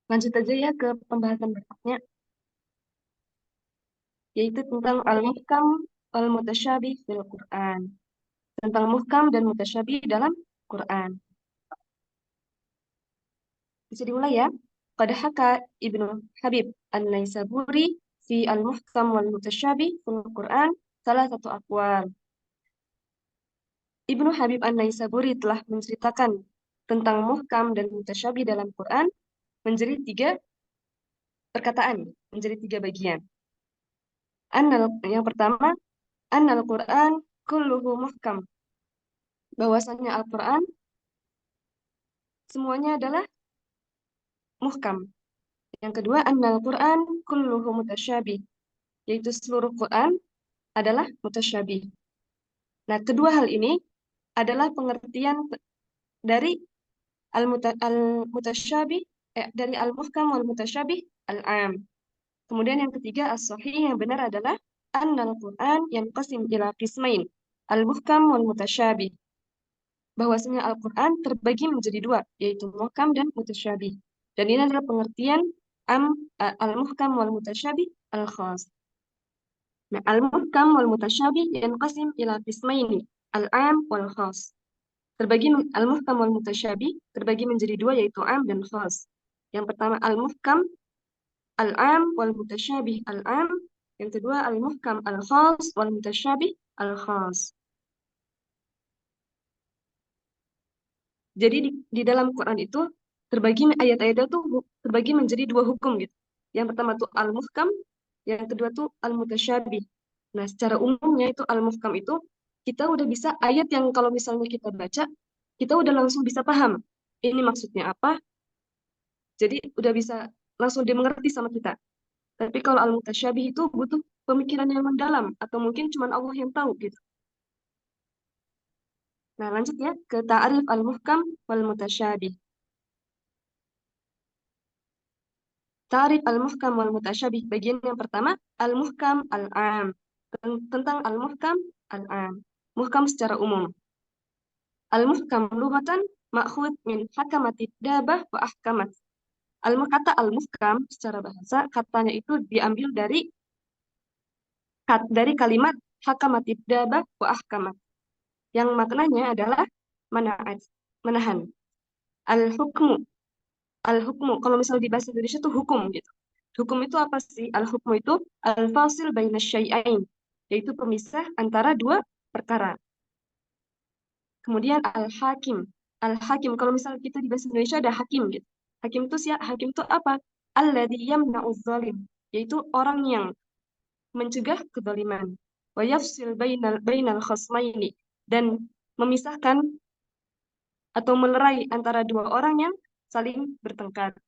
Lanjut aja ya ke pembahasan berikutnya, yaitu tentang al-muhkam wal-mutasyabih fil Quran. Tentang muhkam dan mutasyabih dalam Quran. Bisa dimulai ya. Qad haka Ibnu Habib An-Naisaburi fi al-muhkam wal-mutasyabih fil Quran salah satu aqwal. Ibnu Habib An-Naisaburi telah menceritakan tentang muhkam dan mutasyabih dalam Quran menjadi 3 perkataan, menjadi 3 bagian. Yang pertama, annal Quran kulluhu muhkam. Bahwasanya Al-Quran semuanya adalah muhkam. Yang kedua, annal Quran kulluhu mutasyabih. Yaitu seluruh Quran adalah mutasyabih. Nah, kedua hal ini adalah pengertian dari al-mutasyabih, dari al-muhkam wal-mutasyabih al-am. Kemudian yang ketiga, as-sahih yang benar adalah annal Quran yanqasim ila qismain, al-muhkam wal-mutasyabih. Bahwasanya Al-Quran terbagi menjadi 2, yaitu muhkam dan mutasyabih. Dan ini adalah pengertian al-muhkam wal-mutasyabih al-khas. Nah, al-muhkam wal-mutasyabih yanqasim ila qismaini, al-am wal-khas. Al-muhkam wal-mutasyabih terbagi menjadi 2, yaitu am dan khas. Yang pertama al-muhkam al-am wal-mutasyabih al-am. Yang kedua al-muhkam al-khas wal-mutasyabih al-khas. Jadi di dalam Quran itu terbagi ayat-ayatnya tuh terbagi menjadi 2 hukum gitu. Yang pertama tuh al-muhkam, yang kedua tuh al-mutasyabih. Nah, secara umumnya itu al-muhkam itu kita udah bisa ayat yang kalau misalnya kita baca, kita udah langsung bisa paham ini maksudnya apa. Jadi udah bisa langsung dimengerti sama kita. Tapi kalau al-mutasyabih itu butuh pemikiran yang mendalam atau mungkin cuma Allah yang tahu gitu. Nah, lanjut ya ke ta'arif al-muhkam wal mutasyabih. Ta'rif al-muhkam wal mutasyabih. Bagian yang pertama, al-muhkam al-am. Tentang al-muhkam al-am. Muhkam secara umum. Al-muhkam lughatan ma'khud min hakamatid dabah wa ahkamat. Kata al-muhkam secara bahasa, katanya itu diambil dari kalimat hakamatid dabah wa ahkamat. Yang maknanya adalah menahan. Al-hukmu. Al-hukmu, kalau misalnya di bahasa Indonesia itu hukum gitu. Hukum itu apa sih? Al-hukmu itu al-fasil baina syai'ain, yaitu pemisah antara 2 perkara. Kemudian al-hakim. Al-hakim, kalau misalnya kita di bahasa Indonesia ada hakim gitu. Hakim itu siapa? Hakim itu apa? Alladzi yamna'uz zalim, yaitu orang yang mencegah kezaliman. Wa yafsil bainal khasmaini, dan memisahkan atau melerai antara 2 orang yang saling bertengkar.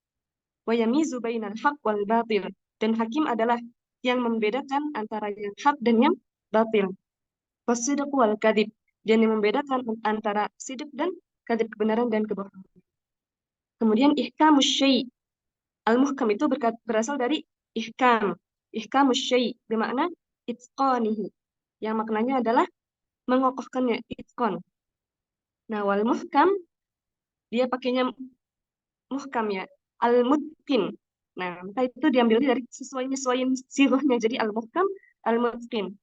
Wa yamizu bainal haq wal batil, dan hakim adalah yang membedakan antara yang hak dan yang batil. Wasidq wal kadib, dan yang membedakan antara sidq dan kadib, kebenaran dan kebohongan. Kemudian ihkamus syai'. Al-muhkam itu berasal dari ihkam. Ihkamus syai' bermakna itqanihi, yang maknanya adalah mengokohkannya, itqan. Nah, wal muhkam dia pakainya muhkam ya, al-mutqin. Nah, maka itu diambil dari sesuaiin sirahnya, jadi al-muhkam, al-mutqin.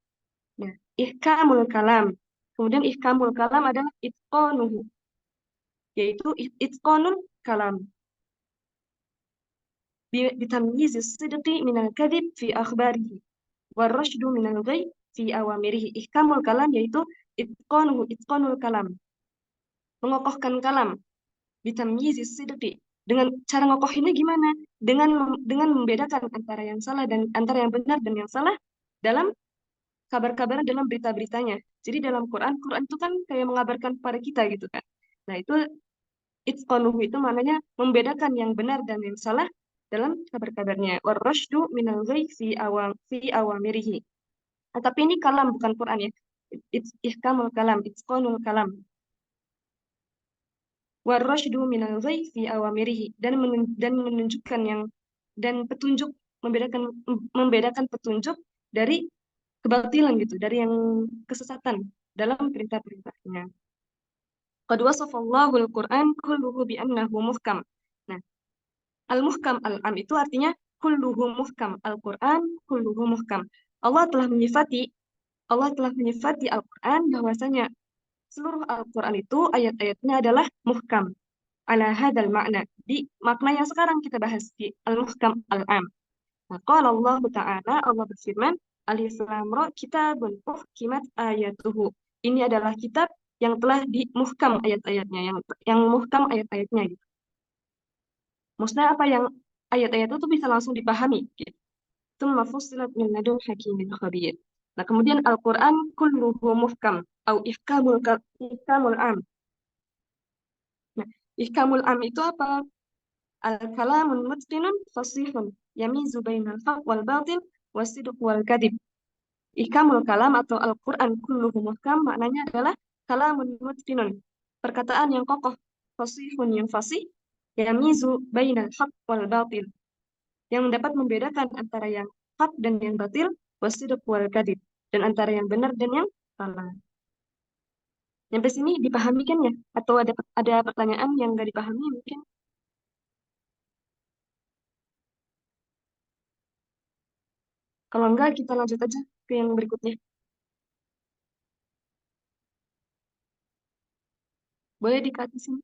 Nah, ihkamul kalam. Kemudian ihkamul kalam adalah itqanuhu, yaitu itqanul kalam. Bitamyiz as-sidqi minal kadhib fi akhbarihi warashdu minal ghayb fi awamirihi. Ihkamul kalam yaitu itqanul kalam. Mengokohkan kalam. Bitamyiz as-sidqi. Dengan cara ngokohinnya gimana? Dengan membedakan antara yang salah dan antara yang benar dan yang salah dalam kabar-kabar, dalam berita-beritanya. Jadi dalam Quran itu kan kayak mengabarkan kepada kita gitu kan. Nah, itu itqanuhu itu maknanya membedakan yang benar dan yang salah dalam kabar-kabarnya. Warashdu minal ghayb fi awamirihi. Tapi ini kalam bukan Quran ya. Ihkamul kalam, itqanul kalam. Warrasydu minal ghayy fi awamirihi, dan menunjukkan dan petunjuk, membedakan petunjuk dari kebatilan gitu, dari yang kesesatan dalam perintah-perintahnya. Qad wasafallahu al-Qur'an kulluhu bi annahu muhkam. Nah, al-muhkam al-am itu artinya kulluhu muhkam, Al-Qur'an kulluhu muhkam. Allah telah menyifati Al-Qur'an bahwasanya seluruh Al-Qur'an itu ayat-ayatnya adalah muhkam. Ala hadzal makna, di makna yang sekarang kita bahas, di al-muhkam al-am. Nah, qala Allah Ta'ala, Allah berfirman, Alif Lam Ra kitabun uhkimat ayatuhu. Ini adalah kitab yang telah dimuhkam ayat-ayatnya, yang muhkam ayat-ayatnya gitu. Maksudnya apa, yang ayat-ayat itu bisa langsung dipahami gitu. Tsumma fussilat min ladun hakimin khabir. Nah, kemudian Al-Qur'an kulluhu muhkam atau ihkamul am. Nah, ihkamul am itu apa? Al-kalamun mutqinun fasihun yamizu bainal haq wal batil wasidq wal kadib. Ihkamul kalam atau Al-Quran kulluhu muhkam maknanya adalah kalamun mutqinun, perkataan yang kokoh, fasihun yang fasih, yamizu bainal haq wal batil, yang dapat membedakan antara yang hak dan yang batil, wasidq wal kadib, dan antara yang benar dan yang salah. Sampai sini dipahami kan ya? Atau ada pertanyaan yang nggak dipahami mungkin? Kalau enggak, kita lanjut aja ke yang berikutnya. Boleh dikasih sini.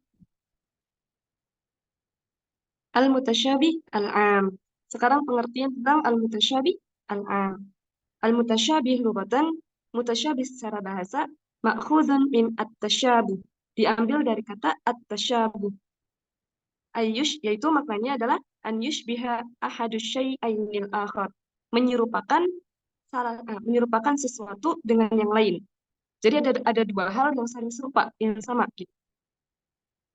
Al-mutasyabih al-am. Sekarang pengertian tentang al-mutasyabih al-am. Al-mutasyabih lughatan, mutasyabih secara bahasa, ma'khudun min at-tasyabuh. Diambil dari kata at-tasyabuh. Ayyush, yaitu maknanya adalah an yushbiha ahadus syai'ainil akhar. Menyerupakan sesuatu dengan yang lain. Jadi ada dua hal yang saling serupa, yang sama gitu.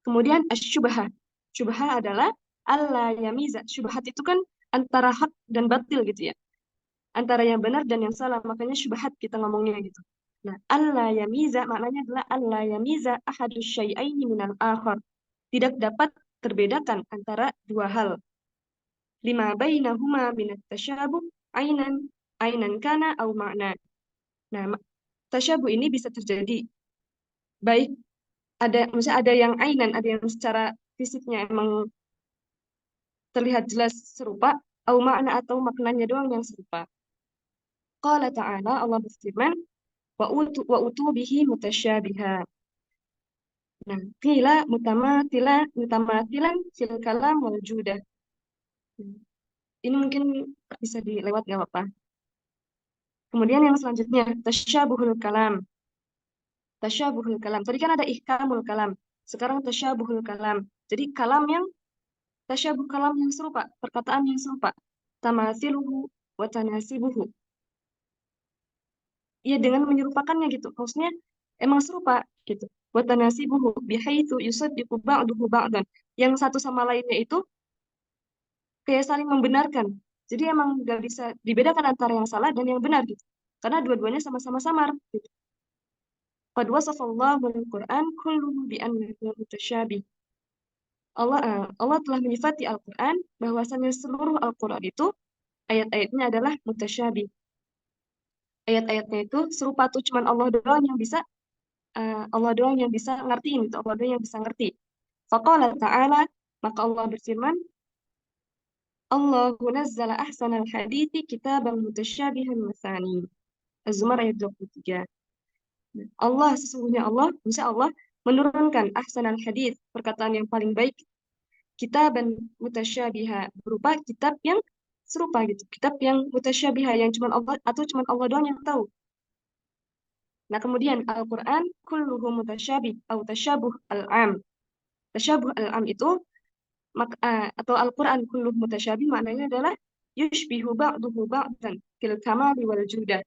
Kemudian asyubhah. Syubhah adalah alla yamiza. Syubhat itu kan antara hak dan batil gitu ya. Antara yang benar dan yang salah, makanya syubhat kita ngomongnya gitu. Nah, alla yamiza maknanya adalah alla yamiza ahadus syai'aini minal akhar. Tidak dapat terbedakan antara dua hal. Lima bainahuma minat tasyabuh ainan kana au makna. Nah, tasyabuh ini bisa terjadi baik misalnya ada yang ainan, ada yang secara fisiknya emang terlihat jelas serupa, au makna atau maknanya doang yang serupa. Qala ta'ala, Allah berfirman, wa utu bihi mutasyabiha. Nah, qila mutamatilan fil kalam wal judah. Ini mungkin bisa dilewat, nggak apa-apa. Kemudian yang selanjutnya, tasyabuhul kalam. Tasyabuhul kalam. Tadi kan ada ihkamul kalam. Sekarang tasyabuhul kalam. Jadi tasyabuh kalam yang serupa, perkataan yang serupa. Tamathiluhu wa tanasibuhu. Iya, dengan menyerupakannya gitu. Maksudnya emang serupa gitu. Wa tanasibuhu bihaitsu yusaddiqu ba'duhu ba'dan. Yang satu sama lainnya itu kayak saling membenarkan. Jadi emang nggak bisa dibedakan antara yang salah dan yang benar gitu. Karena dua-duanya sama-sama samar gitu. Qad wasafallahu al-Qur'an kulluhu bi annahu mutasyabih. Allah telah menyifati Al-Quran bahwasanya seluruh Al-Quran itu ayat-ayatnya adalah mutasyabih. Ayat-ayatnya itu serupa tuh, cuman Allah doang yang bisa ngertiin itu, Allah doang yang bisa ngerti. Faqala ta'ala, maka Allah berfirman, Allahu nazzala ahsanal hadithi kitaban mutasyabihan matsani. Az-Zumar ayat 23. Sesungguhnya Allah, insya Allah menurunkan ahsanal hadith, perkataan yang paling baik, kitaban mutasyabiha, berupa kitab yang serupa gitu, kitab yang mutasyabiha, yang cuma Allah atau cuma Allah doang yang tahu. Nah, kemudian Al-Quran kulluhu mutasyabih atau tasyabuh al-am. Tasyabuh al-am itu atau Al-Quran kulluhu mutasyabih maknanya adalah yushbihu ba'duhu ba'dan fil kamali wal judah.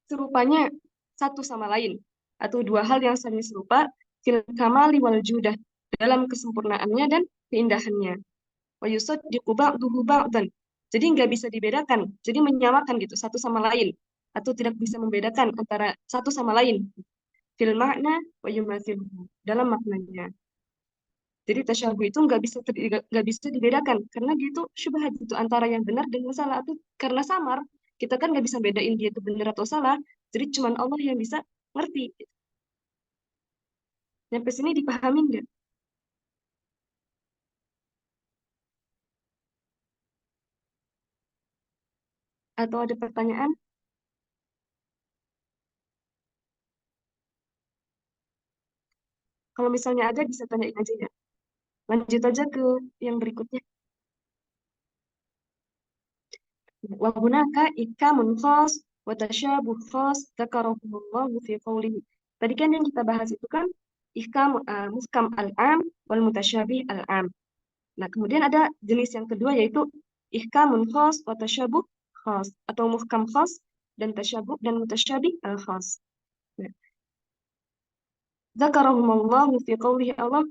Serupanya satu sama lain atau dua hal yang saling serupa fil kamali wal judah, dalam kesempurnaannya dan keindahannya. Wa yusaddiqu ba'duhu ba'dan. Jadi nggak bisa dibedakan. Jadi menyamakan gitu satu sama lain atau tidak bisa membedakan antara satu sama lain fil makna wa yumathiluhu, dalam maknanya. Jadi tasyabuh itu nggak bisa dibedakan karena dia itu syubhat itu antara yang benar dan yang salah, atau karena samar kita kan nggak bisa bedain dia itu benar atau salah, jadi cuman Allah yang bisa ngerti. Sampai sini dipahami nggak? Atau ada pertanyaan? Kalau misalnya ada bisa tanyain aja ya. Lanjut aja ke yang berikutnya. Wa hunaka ihkamun khas wa tasyabuh khas dzakarahumullahu fi qawlihi. Tadi kan yang kita bahas itu kan muhkam al-am wal mutasyabih al-am. Nah, kemudian ada jenis yang kedua yaitu ihkamun khas wa tasyabuh khas, atau muhkam khas dan tasyabuh dan mutasyabih al-khas. Nah, dzakarahumullahu fi qawlihi, Allah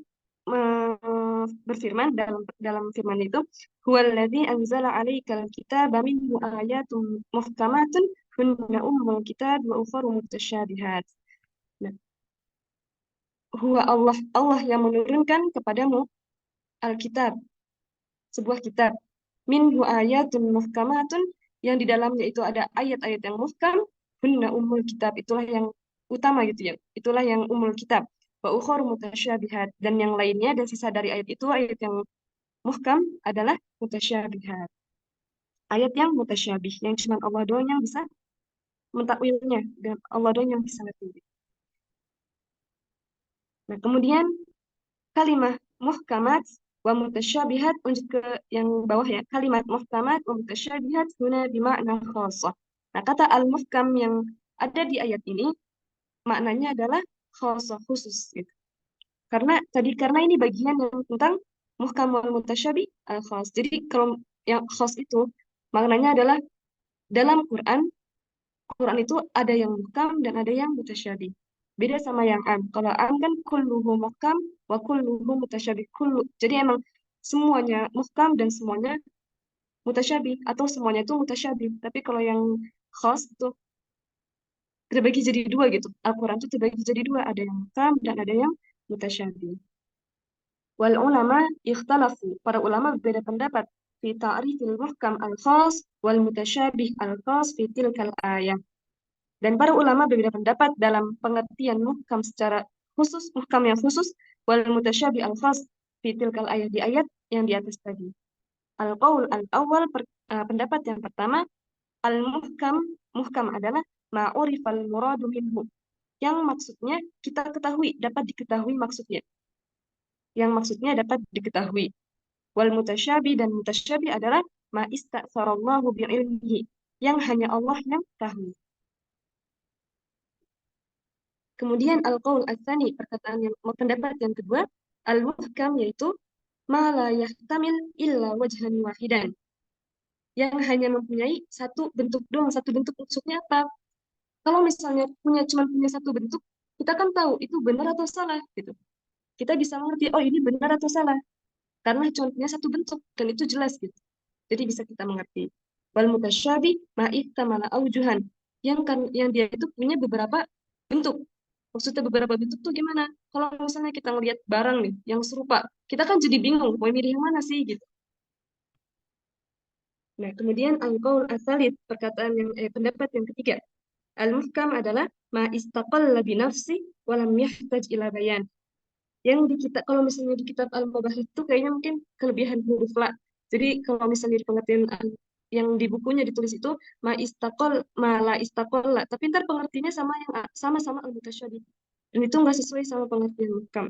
berfirman dalam firman itu, huwallazi anzala 'alaikal kitaba minhu ayatun muhkamatun hunna ummul kitab wa ukharu mutasyabihat. Nah, huwa Allah yang menurunkan kepadamu Alkitab, sebuah kitab, minhu ayatun muhkamatun, yang di dalamnya itu ada ayat-ayat yang muhkam, hunna ummul kitab, itulah yang utama gitu ya, itulah yang ummul kitab, wa ukharu mutasyabihat, dan yang lainnya dan sisa dari ayat itu, ayat yang muhkam adalah mutasyabihat. Ayat yang mutasyabih, yang cuma Allah doang yang bisa mentakwilnya, dan Allah doang yang bisa ngerti. Nah, kemudian kalimat muhkamat wa mutasyabihat, lanjut ke yang bawah ya. Kalimat muhkamat wa mutasyabihat guna bimakna khasah. Nah, kata al-muhkam yang ada di ayat ini maknanya adalah khasah, khusus gitu. Karena ini bagian yang tentang muhkam wal mutasyabih al-khas. Jadi kalau yang khas itu maknanya adalah dalam Quran itu ada yang muhkam dan ada yang mutasyabih. Beda sama yang am. Kalau am kan kulluhu muhkam wa kulluhu mutasyabih. Jadi emang semuanya muhkam dan semuanya mutasyabih, atau semuanya itu mutasyabih. Tapi kalau yang khas itu terbagi jadi dua gitu. Al-Quran itu terbagi jadi dua. Ada yang muhkam dan ada yang mutasyabih. Wal ulama ikhtalafu. Para ulama berbeda pendapat fi ta'rifil muhkam al-khas wal mutasyabih al-khas fi tilkal ayah. Dan para ulama berbeda pendapat dalam pengertian muhkam secara khusus, muhkam yang khusus, wal mutasyabih al-khas fi tilkal ayat, di ayat yang di atas tadi. Al-qaul al-awwal, pendapat yang pertama, al-muhkam, muhkam adalah ma'urifal muradu minhu, yang maksudnya kita ketahui, dapat diketahui maksudnya. Yang maksudnya dapat diketahui. Wal mutasyabi, dan mutasyabi adalah ma ista'tsarallahu bi'ilmihi, yang hanya Allah yang tahu. Kemudian al-qaul ats-tsani, pendapat yang kedua, al-muhkam yaitu ma la yahtamil illa wajhan wahidan, yang hanya mempunyai satu bentuk doang. Satu bentuk maksudnya apa? Kalau misalnya cuma punya satu bentuk, kita kan tahu itu benar atau salah gitu. Kita bisa mengerti, oh ini benar atau salah, karena cuma punya satu bentuk dan itu jelas gitu. Jadi bisa kita mengerti. Wal mutasyabih ma ihtamala aujuhan, yang dia itu punya beberapa bentuk. Maksudnya beberapa bentuk tuh gimana? Kalau misalnya kita ngelihat barang nih yang serupa, kita kan jadi bingung mau milih yang mana sih gitu. Nah, kemudian al-qaul ats-tsalits, pendapat yang ketiga. Al-muhkam adalah ma istaqalla bi nafsi wa lam yahtaj ila bayan. Yang di kitab, kalau misalnya di kitab Al-Mubahith itu kayaknya mungkin kelebihan huruf la. Jadi kalau misalnya di pengertian yang di bukunya ditulis itu ma la istaqalla, tapi ntar pengertiannya sama al-mutasyabih. Dan itu nggak sesuai sama pengertian muhkam.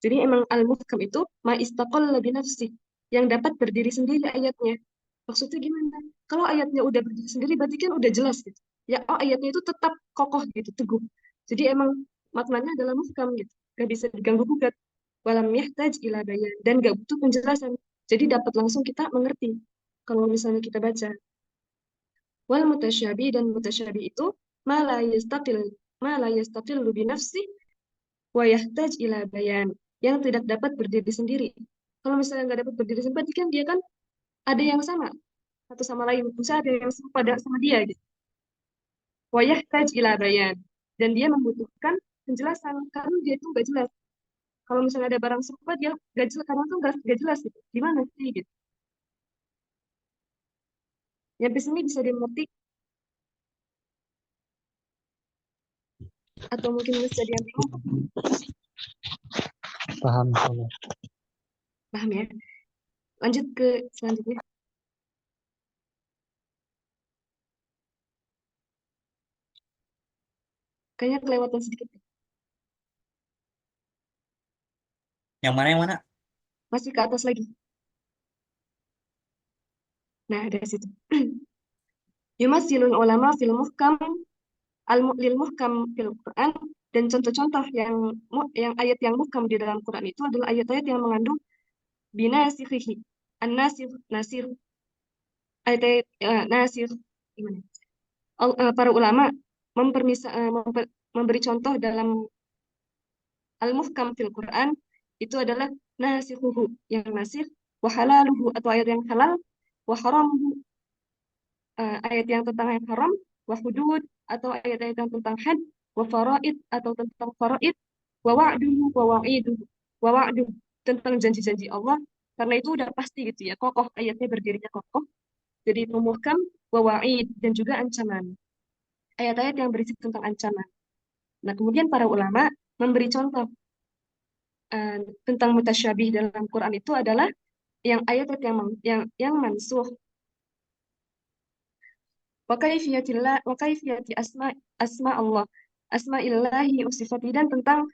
Jadi emang al-muhkam itu ma istaqalla bi nafsi, yang dapat berdiri sendiri ayatnya. Maksudnya gimana? Kalau ayatnya udah berdiri sendiri berarti kan udah jelas gitu. Ya, oh ayatnya itu tetap kokoh gitu, teguh. Jadi emang maknanya adalah muhkam gitu. Gak bisa diganggu gugat. Walam yahtaj ila bayan, dan gak butuh penjelasan. Jadi dapat langsung kita mengerti kalau misalnya kita baca. Wal mutasyabi, dan mutasyabi itu ma la yastaqillu bi nafsi wa yahtaj ila bayan, yang tidak dapat berdiri sendiri. Kalau misalnya nggak dapat berdiri sendiri, berarti kan dia kan ada yang sama satu sama lain, misalnya ada yang pada sama dia gitu. wa yahtaj ila bayan, dan dia membutuhkan penjelasan karena dia itu nggak jelas. Kalau misalnya ada barang serupa dia nggak jelas, kadang tuh nggak jelas gitu. Gimana sih gitu. Yang di sini bisa dimengerti atau mungkin bisa ada yang bingung? Paham kalau Paham ya? Lanjut ke selanjutnya. Kayaknya kelewatan sedikit. Yang mana yang mana? Masih ke atas lagi. Nah, dari situ. Yumasilul ulama fil muhkam lil muhkam fil Quran, dan contoh-contoh yang ayat yang muhkam di dalam Quran itu adalah ayat-ayat yang mengandung binasikhihi. An-nasir, nasir, ayat-ayat nasir gimana? Para ulama memberi contoh dalam al-muhkam fil Quran itu adalah nasikhuhu, yang nasir, wa halaluhu atau ayat yang halal, wa haramuhu ayat yang tentang yang haram, wa hudud atau ayat-ayat yang tentang had, wa faraid atau tentang faraid, wa wa'duhu wa wa'iduhu, wa wa'duhu tentang janji-janji Allah, karena itu udah pasti gitu ya, kokoh ayatnya, berdirinya kokoh. Jadi itu muhkam, wa wa'id, dan juga ancaman. Ayat-ayat yang berisi tentang ancaman. Nah, kemudian para ulama memberi contoh tentang mutasyabih dalam Quran itu adalah yang ayat yang mansuh. Wa kaifiyati asma Allah, asma'illahi wa sifati, dan tentang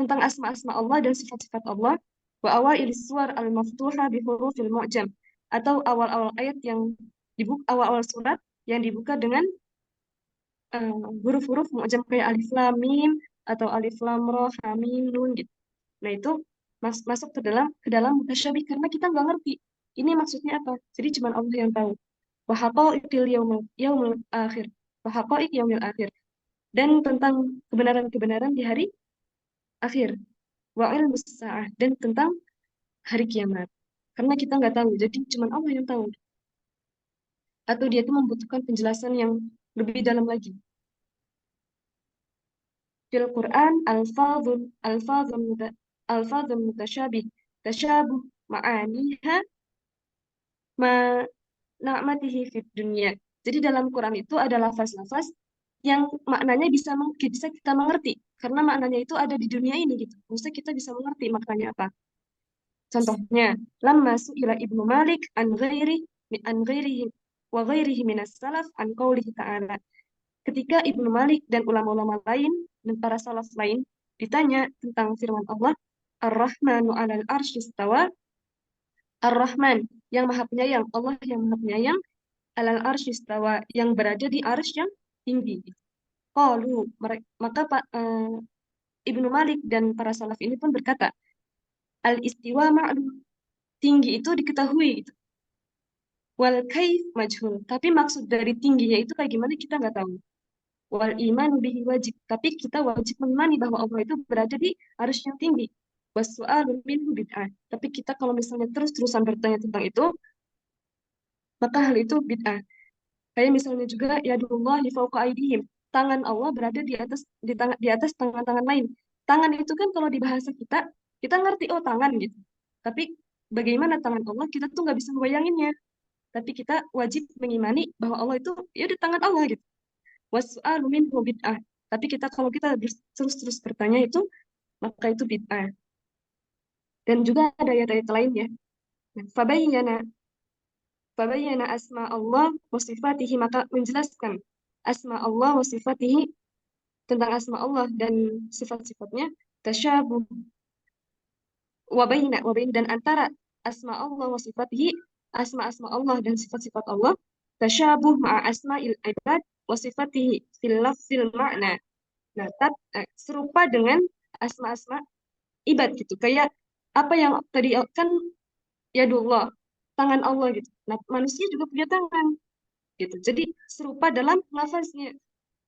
asma-asma Allah dan sifat-sifat Allah, wa awailis suwar al-maftuha bi hurufil mu'jam, atau awal-awal ayat yang dibuka, awal-awal surat yang dibuka dengan huruf-huruf mu'jam kayak alif lam mim atau alif lam ra ha mim nun gitu. Nah, itu masuk ke dalam mutasyabih karena kita nggak ngerti ini maksudnya apa. Jadi cuma Allah yang tahu. Wa haqa'iqil yaumil akhir. Wa haqa'iq yaumil akhir. Dan tentang kebenaran-kebenaran di hari akhir. Wa ilmus sa'ah, dan tentang hari kiamat. Karena kita nggak tahu, jadi cuma Allah yang tahu. Atau dia itu membutuhkan penjelasan yang lebih dalam lagi. Fil Quran alfadhun mutasyabih tasyabuh ma'aniha ma na'matihi fid dunya. Jadi dalam Quran itu ada lafaz-lafaz yang maknanya bisa kita mengerti karena maknanya itu ada di dunia ini gitu. Maksudnya kita bisa mengerti maknanya apa. Contohnya, lamma su'ila Ibnu Malik an ghairihi wa ghairihi minas salaf an qaulihi ta'ala. Ketika Ibnu Malik dan ulama-ulama lain dan para salaf lain ditanya tentang firman Allah, Ar-Rahmanu 'alal arsy istawa, Ar-Rahman yang Maha Penyayang, Allah yang Maha Penyayang, 'alal arsy istawa, yang berada di arsy yang tinggi. Qalu, maka Ibnu Malik dan para salaf ini pun berkata, al-istiwa ma'lum, tinggi itu diketahui gitu. Wal kaif majhul, tapi maksud dari tingginya itu kayak gimana kita nggak tahu. Wal iman bihi wajib, tapi kita wajib mengimani bahwa Allah itu berada di arsy yang tinggi. Wassu'alu minhu bid'ah, tapi kita kalau misalnya terus-terusan bertanya tentang itu, maka hal itu bid'ah. Kayak misalnya juga yadullahi fawqa aydihim, tangan Allah berada di atas tangan-tangan lain. Tangan itu kan kalau di bahasa kita ngerti, oh tangan gitu. Tapi bagaimana tangan Allah, kita tuh nggak bisa membayanginnya. Tapi kita wajib mengimani bahwa Allah itu ya udah tangan Allah gitu. Wassu'alu minhu bid'ah. Tapi kalau kita terus-terus bertanya itu, maka itu bid'ah. Dan juga ada ayat-ayat lainnya. Fabayyana asma Allah wa sifatihi, maka menjelaskan asma Allah wa sifatihi, tentang asma Allah dan sifat-sifatnya, tasyabuh wa baina dan antara asma Allah wa sifatihi, asma-asma Allah dan sifat-sifat Allah, tasyabuh ma'a asma'il ibad wa sifatihi fil lafzil ma'na. Nah, serupa dengan asma-asma ibad gitu. Kayak apa yang tadi kan yadullah, tangan Allah gitu. Nah, manusia juga punya tangan gitu. Jadi serupa dalam lafaznya,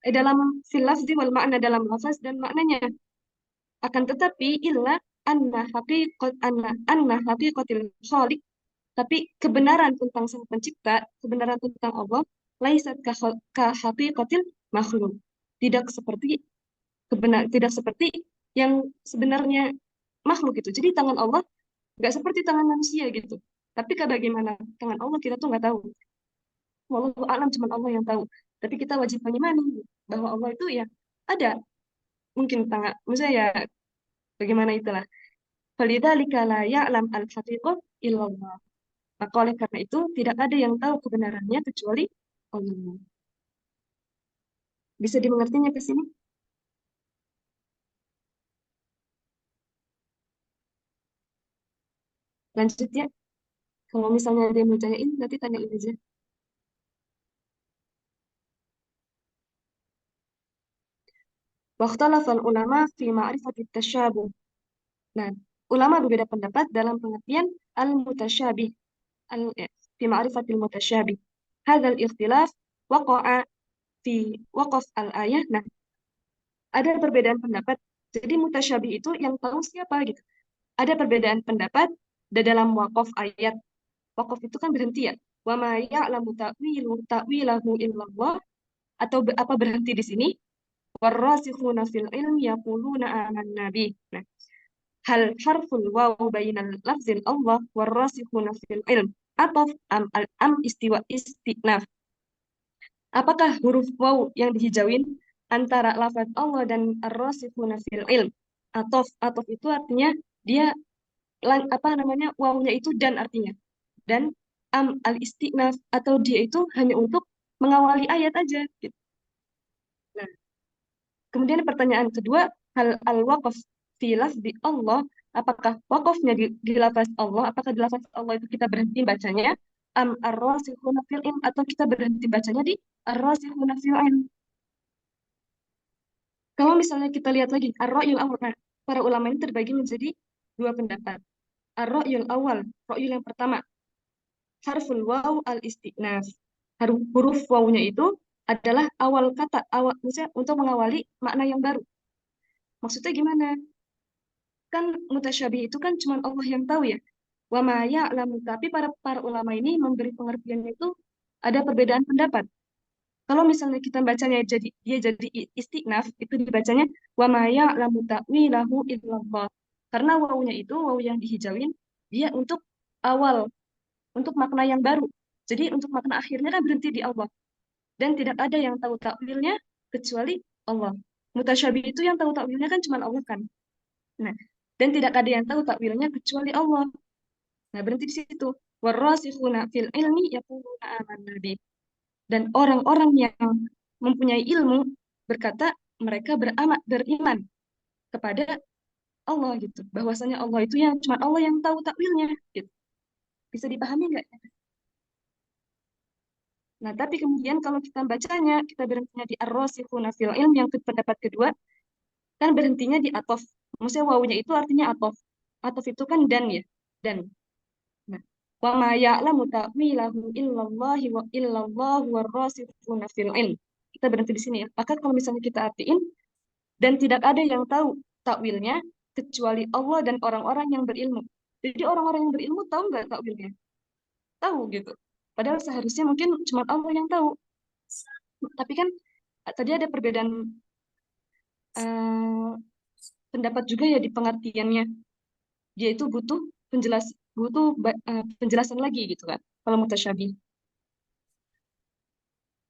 dalam fil lafzi wal makna, dalam lafaz dan maknanya. Akan tetapi illa anna haqiqatil khaliq, tapi kebenaran tentang sang pencipta, kebenaran tentang Allah, laisat kahaqiqatil makhluk. Tidak seperti yang sebenarnya makhluk itu. Jadi tangan Allah nggak seperti tangan manusia gitu. Tapi bagaimana tangan Allah kita tuh nggak tahu. Wallahu a'lam, cuma Allah yang tahu. Tapi kita wajib mengimani bahwa Allah itu ya ada. Mungkin tangan, maksudnya ya bagaimana itulah. Falidzalika la ya'lam al-haqiqah illallah. Maka oleh karena itu tidak ada yang tahu kebenarannya kecuali Allah. Bisa dimengertinya ke sini? Lanjut ya. Kalau misalnya ada yang mau tanyain, nanti tanyain aja. Wakhtalafal ulama fi ma'rifatit tasyabuh. Nah, ulama berbeda pendapat dalam pengertian al-mutasyabih, fi ma'rifatil mutasyabih. Hadzal ikhtilaf waqa'a fi waqaf al-ayah. Nah, ada perbedaan pendapat. Jadi mutasyabih itu yang tahu siapa gitu. Ada perbedaan pendapat dalam waqaf ayat. Waqaf itu kan berhenti ya. Wa ma ya'lamu ta'wilahu illallah, atau apa berhenti di sini? Warrasikhuna fil ilmi yaquluna amanna bih. Nah, hal harful waw bainal lafzil Allah warrasikhuna fil ilm atau am istiwa istinaf. Apakah huruf waw yang dihijauin antara lafaz Allah dan ar-rasikhuna fil ilm? Atof itu artinya dia apa namanya, wawnya itu dan artinya. Dan am al-istinaf atau dia itu hanya untuk mengawali ayat aja gitu. Nah, kemudian pertanyaan kedua, hal al-waqaf fi lafzi Allah, apakah wakafnya di lafaz Allah, apakah di lafaz Allah itu kita berhenti bacanya am ar-rasikhuna fil ilm, atau kita berhenti bacanya di ar-rasikhuna fil ilm. Kalau misalnya kita lihat lagi ar-ra'yul awal, nah, para ulama ini terbagi menjadi dua pendapat. Ar-ra'yul awal, ra'yul yang pertama, harful waw al-istinaf. Huruf wawnya itu adalah awal kata, maksudnya untuk mengawali makna yang baru. Maksudnya gimana? Kan mutasyabih itu kan cuma Allah yang tahu ya. Wa ma ya'lamu, tapi para ulama ini memberi pengertian itu ada perbedaan pendapat. Kalau misalnya kita bacanya dia jadi istinaf, itu dibacanya wa ma ya'lamu ta'wilahu illallah. Karena wawunya itu wawu yang dihijauin, dia untuk awal, untuk makna yang baru. Jadi untuk makna akhirnya kan berhenti di Allah. Dan tidak ada yang tahu takwilnya kecuali Allah. Mutasyabih itu yang tahu takwilnya kan cuma Allah kan. Nah, dan tidak ada yang tahu takwilnya kecuali Allah. Nah, berhenti di situ. Warrasikhuna fil ilmi yaquluna amanna bih. Dan orang-orang yang mempunyai ilmu berkata mereka beriman kepada Allah gitu. Bahwasanya Allah itu yang cuma Allah yang tahu takwilnya gitu. Bisa dipahami nggak? Nah, tapi kemudian kalau kita bacanya, kita berhentinya di ar-rasikhuna fil ilm, yang pendapat kedua, kan berhentinya di atof. Maksudnya wawunya itu artinya atof. Atof itu kan dan ya. Dan. Nah, wa ma ya'lamu ta'wilahu illallahi wa illallahu warrasikhuna fil ilm. Kita berhenti di sini ya. Maka kalau misalnya kita artiin, dan tidak ada yang tahu takwilnya kecuali Allah dan orang-orang yang berilmu. Jadi orang-orang yang berilmu tahu nggak takwilnya? Tahu gitu. Padahal seharusnya mungkin cuma Allah yang tahu. Tapi kan tadi ada perbedaan eh, pendapat juga ya di pengertiannya. Dia itu butuh penjelasan lagi gitu kan. Kalau mutasyabih.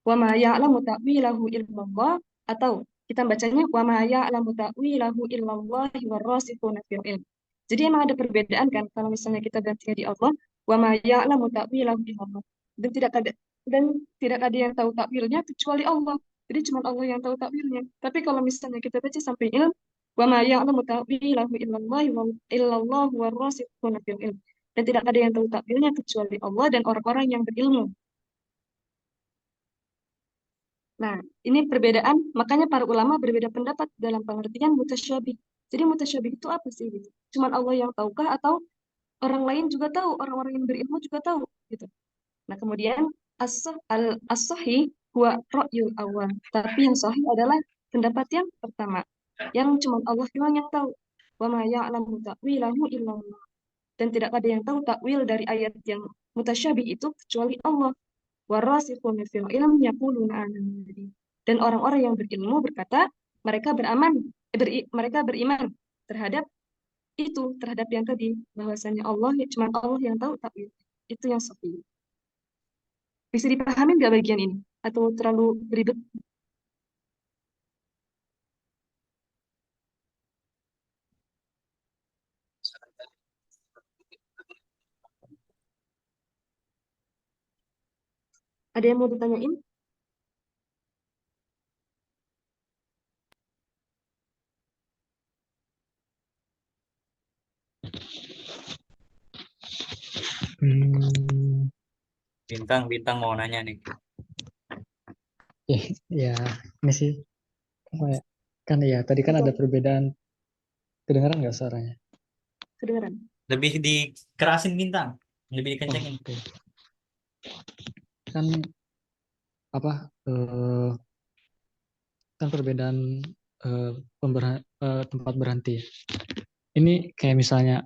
Wa ma ya'lamu ta'wilahu illallah, atau kita bacanya wa ma ya'lamu ta'wilahu illallahi warrasikhuna fil ilm. Jadi emang ada perbedaan kan kalau misalnya kita gantinya di Allah, wa ma ya'lamu ta'wilahu illallah. Dan tidak ada yang tahu takwilnya kecuali Allah. Jadi cuma Allah yang tahu takwilnya. Tapi kalau misalnya kita baca sampai ilm, wa ma ya'lamu ta'wilahu illallahu warrasikhuna fil ilm. Dan tidak ada yang tahu takwilnya kecuali Allah dan orang-orang yang berilmu. Nah, ini perbedaan, makanya para ulama berbeda pendapat dalam pengertian mutasyabih. Jadi mutasyabih itu apa sih gitu? Cuman Allah yang tahukah atau orang lain juga tahu, orang-orang yang berilmu juga tahu gitu. Nah, kemudian as-sahih huwa ra'yul awal. Tapi yang sahih adalah pendapat yang pertama, yang cuma Allah yang tahu. Wa ma ya'lamu ta'wilahu illallah. Dan tidak ada yang tahu takwil dari ayat yang mutasyabih itu kecuali Allah. Warasikhuna fil ilm yaquluna amanna bihi. Dan orang-orang yang berilmu berkata, mereka beriman terhadap itu, terhadap yang tadi, bahwasanya Allah, cuma Allah yang tahu takwil. Itu yang sahih. Bisa dipahami nggak bagian ini? Atau terlalu ribet? Ada yang mau ditanyain? Hmm, Bintang mau nanya nih. ya, ini sih apa ya? Kan ya tadi kan ada perbedaan. Kedengaran nggak suaranya? Kedengaran? Lebih dikerasin Bintang, lebih Oh, dikencengin. oke. Kan apa? Kan perbedaan tempat berhenti. Ini kayak misalnya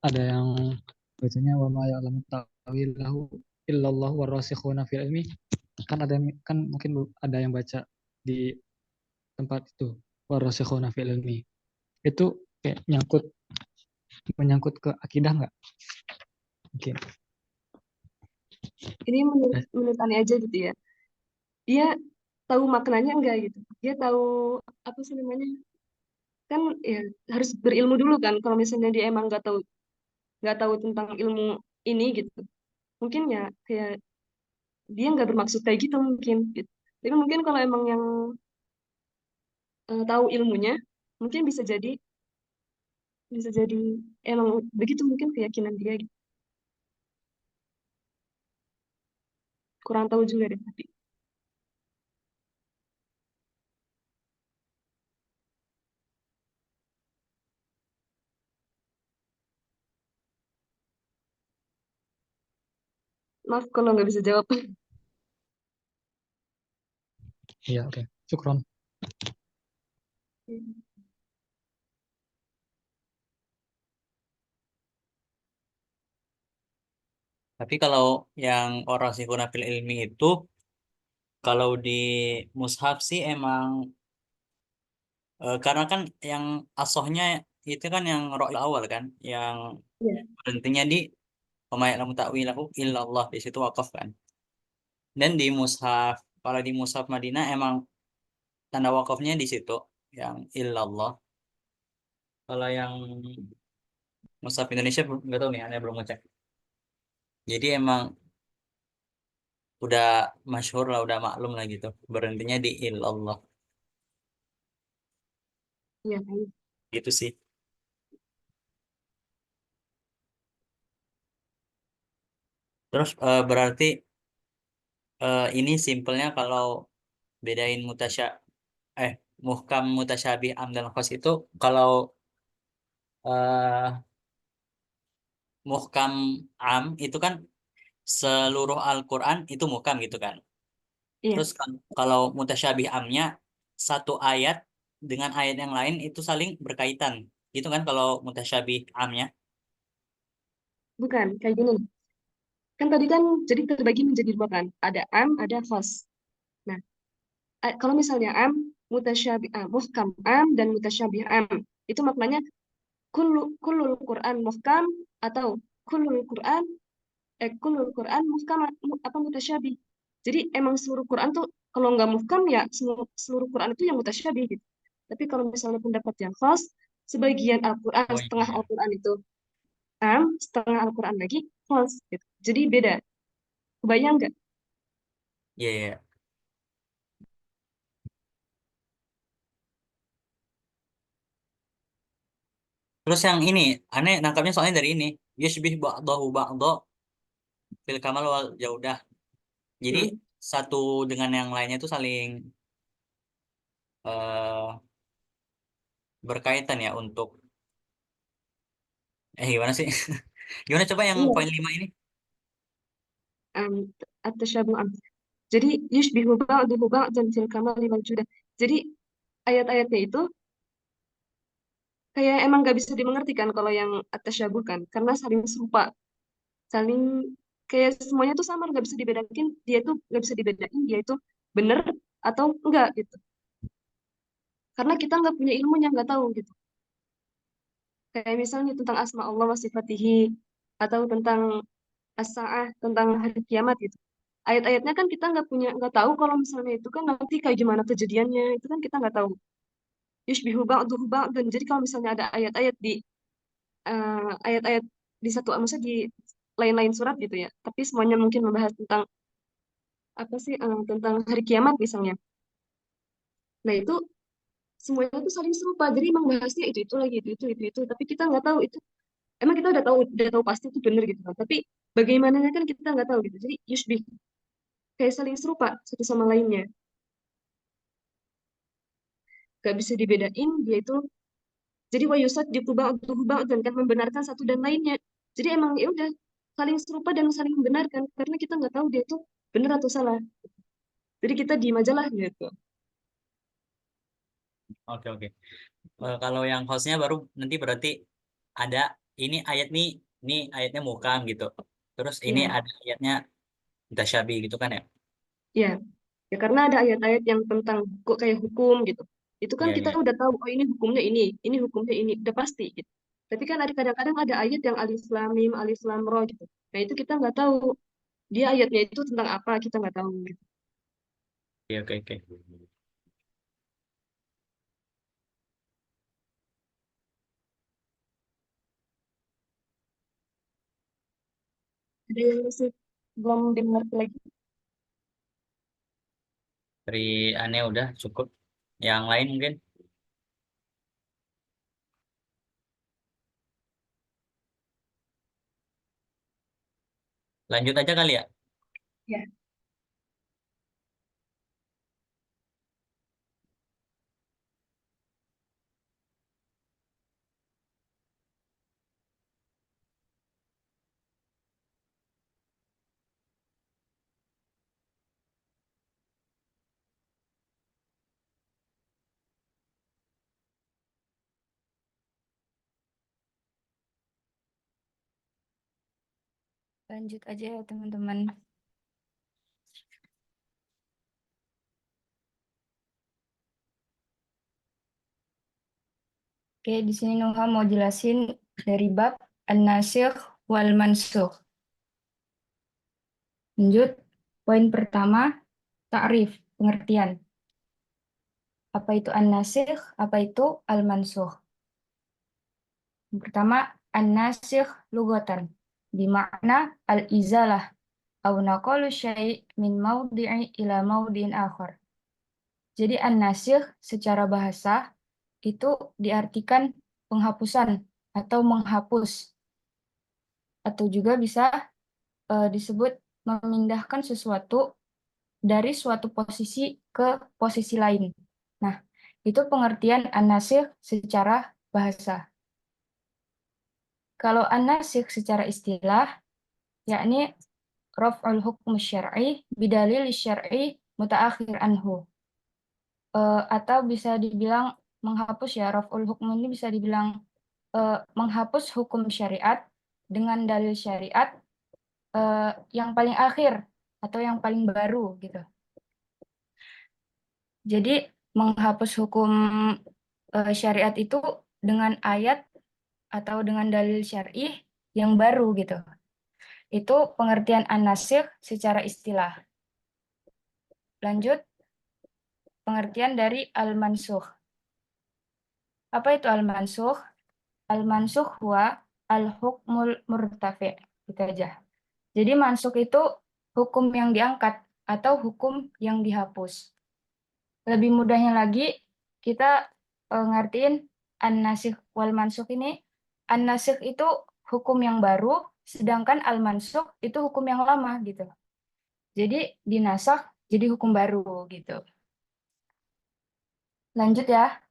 ada yang bacanya wa ma ya'lamu ta'wilahu illallah warasikhuna fil ilmi. Kan mungkin ada yang baca di tempat itu warasikhuna fil ilmi. Itu kayak menyangkut ke akidah nggak? Oke. Ini menurut aneh aja gitu ya. Dia tahu maknanya enggak gitu. Dia tahu apa sih namanya? Kan ya harus berilmu dulu kan. Kalau misalnya dia emang nggak tahu tentang ilmu ini gitu. Mungkin ya kayak dia nggak bermaksud kayak gitu mungkin. Gitu. Tapi mungkin kalau emang yang tahu ilmunya, mungkin bisa jadi emang begitu mungkin keyakinan dia gitu. Kurang tahu juga deh tapi. Maaf kalau nggak bisa jawab. Iya, oke. Syukron. Tapi kalau yang orasikhuna fil ilmi itu, kalau di mushaf sih emang karena kan yang asohnya itu kan yang ro'il awal kan, yang Iya. berhentinya di wa ma ya'lamu ta'wilahu illallah, di situ wakaf kan. Dan di mushaf, kalau di mushaf Madinah emang tanda wakafnya di situ yang illallah. Kalau yang mushaf Indonesia nggak tahu nih, aneh belum ngecek. Jadi emang udah masyhur lah, udah maklum lah gitu, berhentinya di illallah Iya, kan. gitu sih. Terus berarti ini simpelnya kalau bedain eh muhkam, mutasyabih, am dan khas itu, kalau eh muhkam am itu kan seluruh Al-Qur'an itu muhkam gitu kan. Iya, Terus kan kalau mutasyabih amnya satu ayat dengan ayat yang lain itu saling berkaitan. Gitu kan kalau mutasyabih amnya. bukan kayak gini. Kan tadi kan jadi terbagi menjadi dua kan. Ada am, ada khas. Nah, kalau misalnya am, muhkam am dan mutasyabih am. Itu maknanya kullul Quran muhkam atau kullul Quran kullul Quran muhkam apa mutasyabih. Jadi emang seluruh Quran tuh kalau nggak muhkam ya seluruh Quran itu yang mutasyabih gitu. Tapi kalau misalnya pendapat yang khas, sebagian Al-Quran, Oh setengah iya. Al-Quran itu am, setengah Al-Quran lagi khas gitu. Jadi beda. Kebayang nggak? Iya, iya. Terus yang ini aneh nangkapnya soalnya dari ini. Yushbih ba'dahu ba'da fil kamal wal jaudah. Jadi Hmm. satu dengan yang lainnya itu saling eh berkaitan ya untuk gimana sih? Gimana coba yang Iya, poin 5 ini? am, at-tasyabuh am. Jadi yushbihu ba'duhu ba'dan fil kamali wal judah. Jadi ayat-ayatnya itu kayak emang nggak bisa dimengerti kan kalau yang at-tasyabuh kan karena saling serupa, saling kayak semuanya tuh sama, nggak bisa dibedain, dia tuh nggak bisa dibedain dia itu bener atau enggak gitu. Karena kita nggak punya ilmunya, nggak tahu gitu. Kayak misalnya tentang asma Allah wa sifatihi, atau tentang as-sa'ah, tentang hari kiamat gitu. Ayat-ayatnya kan kita nggak tahu kalau misalnya itu kan nanti kayak gimana kejadiannya, itu kan kita nggak tahu. Yushbihu ba'duhu ba'dan. Jadi kalau misalnya ada ayat-ayat di satu, maksudnya di lain-lain surat gitu ya, tapi semuanya mungkin membahas tentang apa sih, tentang hari kiamat misalnya. Nah itu semuanya itu saling serupa. Jadi emang bahasnya itu lagi, itu. Tapi kita nggak tahu itu. Emang kita udah tahu pasti itu benar gitu kan. Tapi bagaimananya kan kita nggak tahu gitu. Jadi yushbih, kayak saling serupa satu sama lainnya. Gak bisa dibedain dia itu. Jadi wa yusaddiqu ba'duhu ba'dan, kan membenarkan satu dan lainnya. Jadi emang ya udah saling serupa dan saling membenarkan karena kita nggak tahu dia itu benar atau salah. Jadi kita diem aja lah gitu. Oke, oke. Kalau yang hostnya baru nanti berarti ada ini ayat nih, ini ayatnya muhkam gitu. Terus ini Iya, ada ayatnya mutasyabi gitu kan ya? iya. Ya karena ada ayat-ayat yang tentang kok kayak hukum gitu. Itu kan Iya, kita iya. udah tahu, oh ini hukumnya ini, udah pasti gitu. Tapi kan ada kadang-kadang ada ayat yang alif lam mim, alif lam ro gitu. Nah itu kita nggak tahu dia ayatnya itu tentang apa, kita nggak tahu gitu. Oke, oke, oke. Ada yang masih belum dimengerti lagi. Dari aneh udah cukup. Yang lain mungkin lanjut aja kali ya. Ya. Lanjut aja ya teman-teman. Oke, di sini Nuha mau jelasin dari bab An-Nasikh wal Mansukh. Lanjut, poin pertama, ta'rif, pengertian. Apa itu An-Nasikh, apa itu Al-Mansukh? Yang pertama, An-Nasikh lugatan, bimakna al-izalah, au naqalu syai' min mawdi'i ila mawdi'in akhar. Jadi An-Nasikh secara bahasa itu diartikan penghapusan atau menghapus, atau juga bisa disebut memindahkan sesuatu dari suatu posisi ke posisi lain. Nah, itu pengertian an-nasikh secara bahasa. Kalau an-nasikh secara istilah, yakni raf'ul hukm syar'i bidalil syar'i mutaakhir anhu. Atau bisa dibilang menghapus ya, raf'ul hukm ini bisa dibilang menghapus hukum syariat dengan dalil syariat yang paling akhir atau yang paling baru gitu. Jadi menghapus hukum syariat itu dengan ayat atau dengan dalil syar'i yang baru gitu. Itu pengertian an-nasikh secara istilah. Lanjut, pengertian dari al-mansukh. Apa itu al-mansukh? Al-mansukh huwa al-hukmul murtafi'. Gitu aja. Jadi mansukh itu hukum yang diangkat atau hukum yang dihapus. Lebih mudahnya lagi, kita ngertiin an-nasikh wal mansukh ini. An-nasikh itu hukum yang baru, sedangkan al-mansukh itu hukum yang lama gitu. Jadi dinasakh jadi hukum baru gitu. Lanjut ya,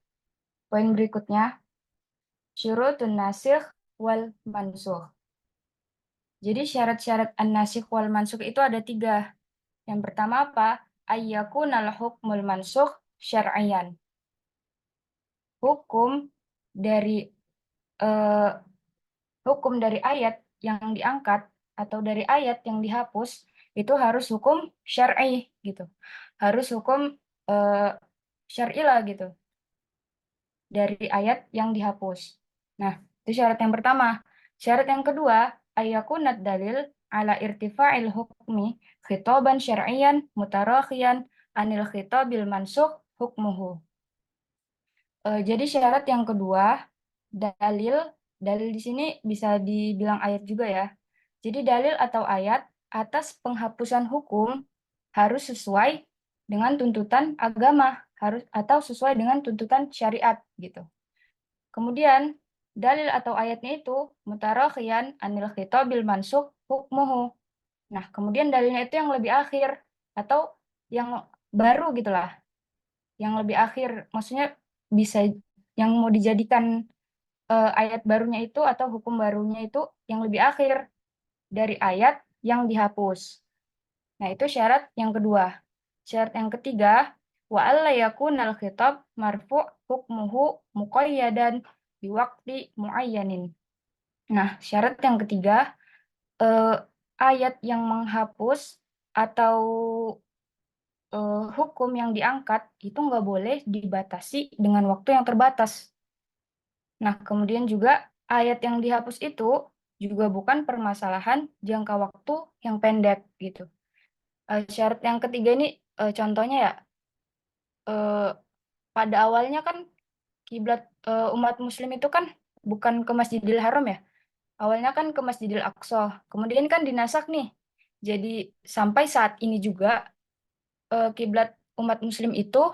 poin berikutnya. Syurutun nasikh wal mansukh. Jadi syarat-syarat an-nasikh wal mansukh itu ada 3. Yang pertama apa? Ayyakunal hukmul mansukh syar'iyan. Hukum dari ayat yang diangkat atau dari ayat yang dihapus itu harus hukum syar'i gitu. Harus hukum syar'i lah gitu dari ayat yang dihapus. Nah, itu syarat yang pertama. Syarat yang kedua, ayakunat dalil ala irtifa'il hukmi khitaban syar'iyan mutarakhiyan anil khitabil mansukh hukmuhu. Jadi syarat yang kedua, dalil di sini bisa dibilang ayat juga ya. Jadi dalil atau ayat atas penghapusan hukum harus sesuai dengan tuntutan agama, atau sesuai dengan tuntutan syariat gitu. Kemudian dalil atau ayatnya itu mutarakhiyan anil khitabil mansukh hukmuhu. Nah, kemudian dalilnya itu yang lebih akhir atau yang baru gitulah. Yang lebih akhir maksudnya bisa yang mau dijadikan ayat barunya itu atau hukum barunya itu yang lebih akhir dari ayat yang dihapus. Nah, itu syarat yang kedua. Syarat yang ketiga, wa alla yakunal khitab marfu' hukmuhu muqayyadan biwaqti muayyanin. Nah, syarat yang ketiga, ayat yang menghapus atau hukum yang diangkat itu nggak boleh dibatasi dengan waktu yang terbatas. Nah, kemudian juga ayat yang dihapus itu juga bukan permasalahan jangka waktu yang pendek gitu. Syarat yang ketiga ini contohnya ya, pada awalnya kan kiblat umat muslim itu kan bukan ke Masjidil Haram ya. Awalnya kan ke Masjidil Aqsa. Kemudian kan dinasak nih. Jadi sampai saat ini juga kiblat umat muslim itu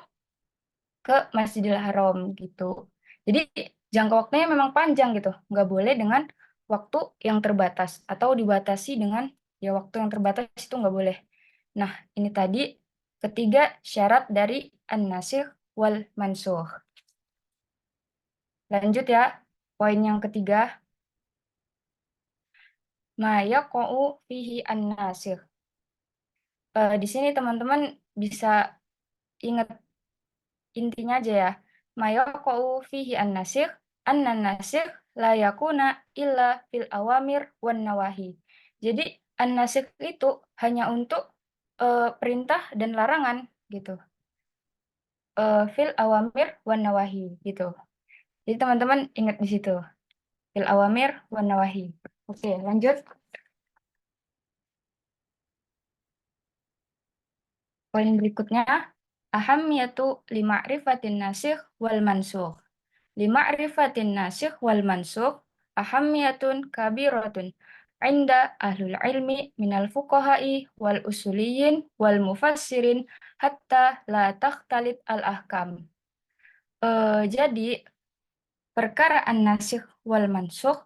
ke Masjidil Haram gitu. Jadi jangka waktunya memang panjang gitu, nggak boleh dengan waktu yang terbatas atau dibatasi dengan ya waktu yang terbatas itu nggak boleh. Nah, ini tadi ketiga syarat dari an-nasikh wal mansukh. Lanjut ya, poin yang ketiga. Ma yaqa'u fihi an-nasikh. Di sini teman-teman bisa ingat intinya aja ya. Ma yaqa'u fihi an-nasikh, an-nasikh la yakuna illa fil awamir wan nawahi. Jadi an-nasikh itu hanya untuk perintah dan larangan gitu. Fil awamir wan nawahi gitu. Jadi teman-teman ingat di situ. Fil awamir wan nawahi. Oke, lanjut. Poin berikutnya, ahamiyatu lima'rifatin nasikh wal mansukh. Lima'rifatin nasikh wal mansukh ahamiyatun kabiratun inda ahlul ilmi minal fuqaha'i wal usuliyin wal mufassirin hatta la takhtalit al-ahkam. Jadi perkara an-nasikh wal mansukh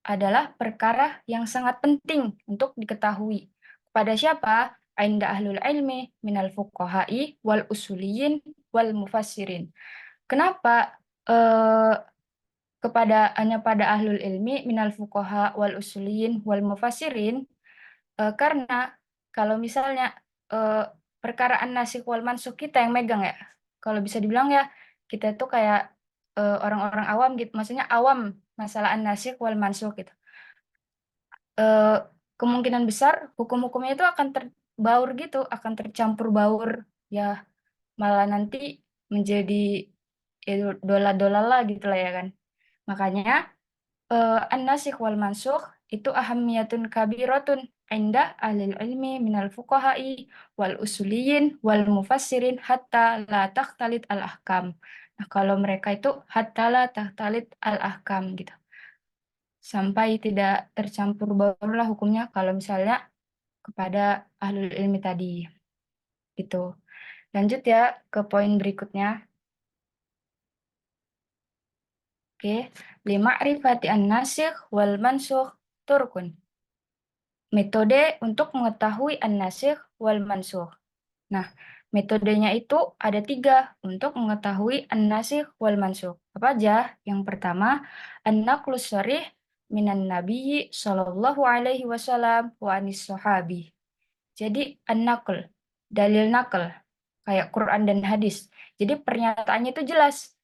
adalah perkara yang sangat penting untuk diketahui. Kepada siapa? Inda ahlul ilmi minal fuqaha'i wal usuliyin wal mufassirin. Kenapa hanya pada ahlul ilmi minal fuqaha wal usuliyin wal mufassirin? Karena kalau misalnya perkara an-nasikh wal mansukh kita yang megang ya. Kalau bisa dibilang ya, kita tuh kayak orang-orang awam gitu. Maksudnya awam masalah an-nasikh wal mansukh gitu. Kemungkinan besar hukum-hukumnya itu akan terbaur gitu, akan tercampur baur ya, malah nanti menjadi dola-dolala gitu lah ya kan. Makanya an-nasikh wal mansukh itu ahamiyatun kabiratun inda ahlil ilmi minal fuqaha'i wal usuliyin wal mufassirin hatta la takhtalit al-ahkam. Nah, kalau mereka itu hatta la takhtalit al-ahkam gitu. Sampai tidak tercampur baurlah hukumnya kalau misalnya kepada ahlul ilmi tadi. Gitu. Lanjut ya ke poin berikutnya. Oke, lima'rifati an-nasikh wal mansukh turkun. Metode untuk mengetahui an-nasikh wal mansukh. Nah, metodenya itu ada 3 untuk mengetahui an-nasikh wal mansukh. Apa aja? Yang pertama, an-naqlus sharih minan nabiyyi sallallahu alaihi wasallam wa anis sahabi. Jadi an-naql, dalil naql, kayak Quran dan hadis. Jadi pernyataannya itu jelas.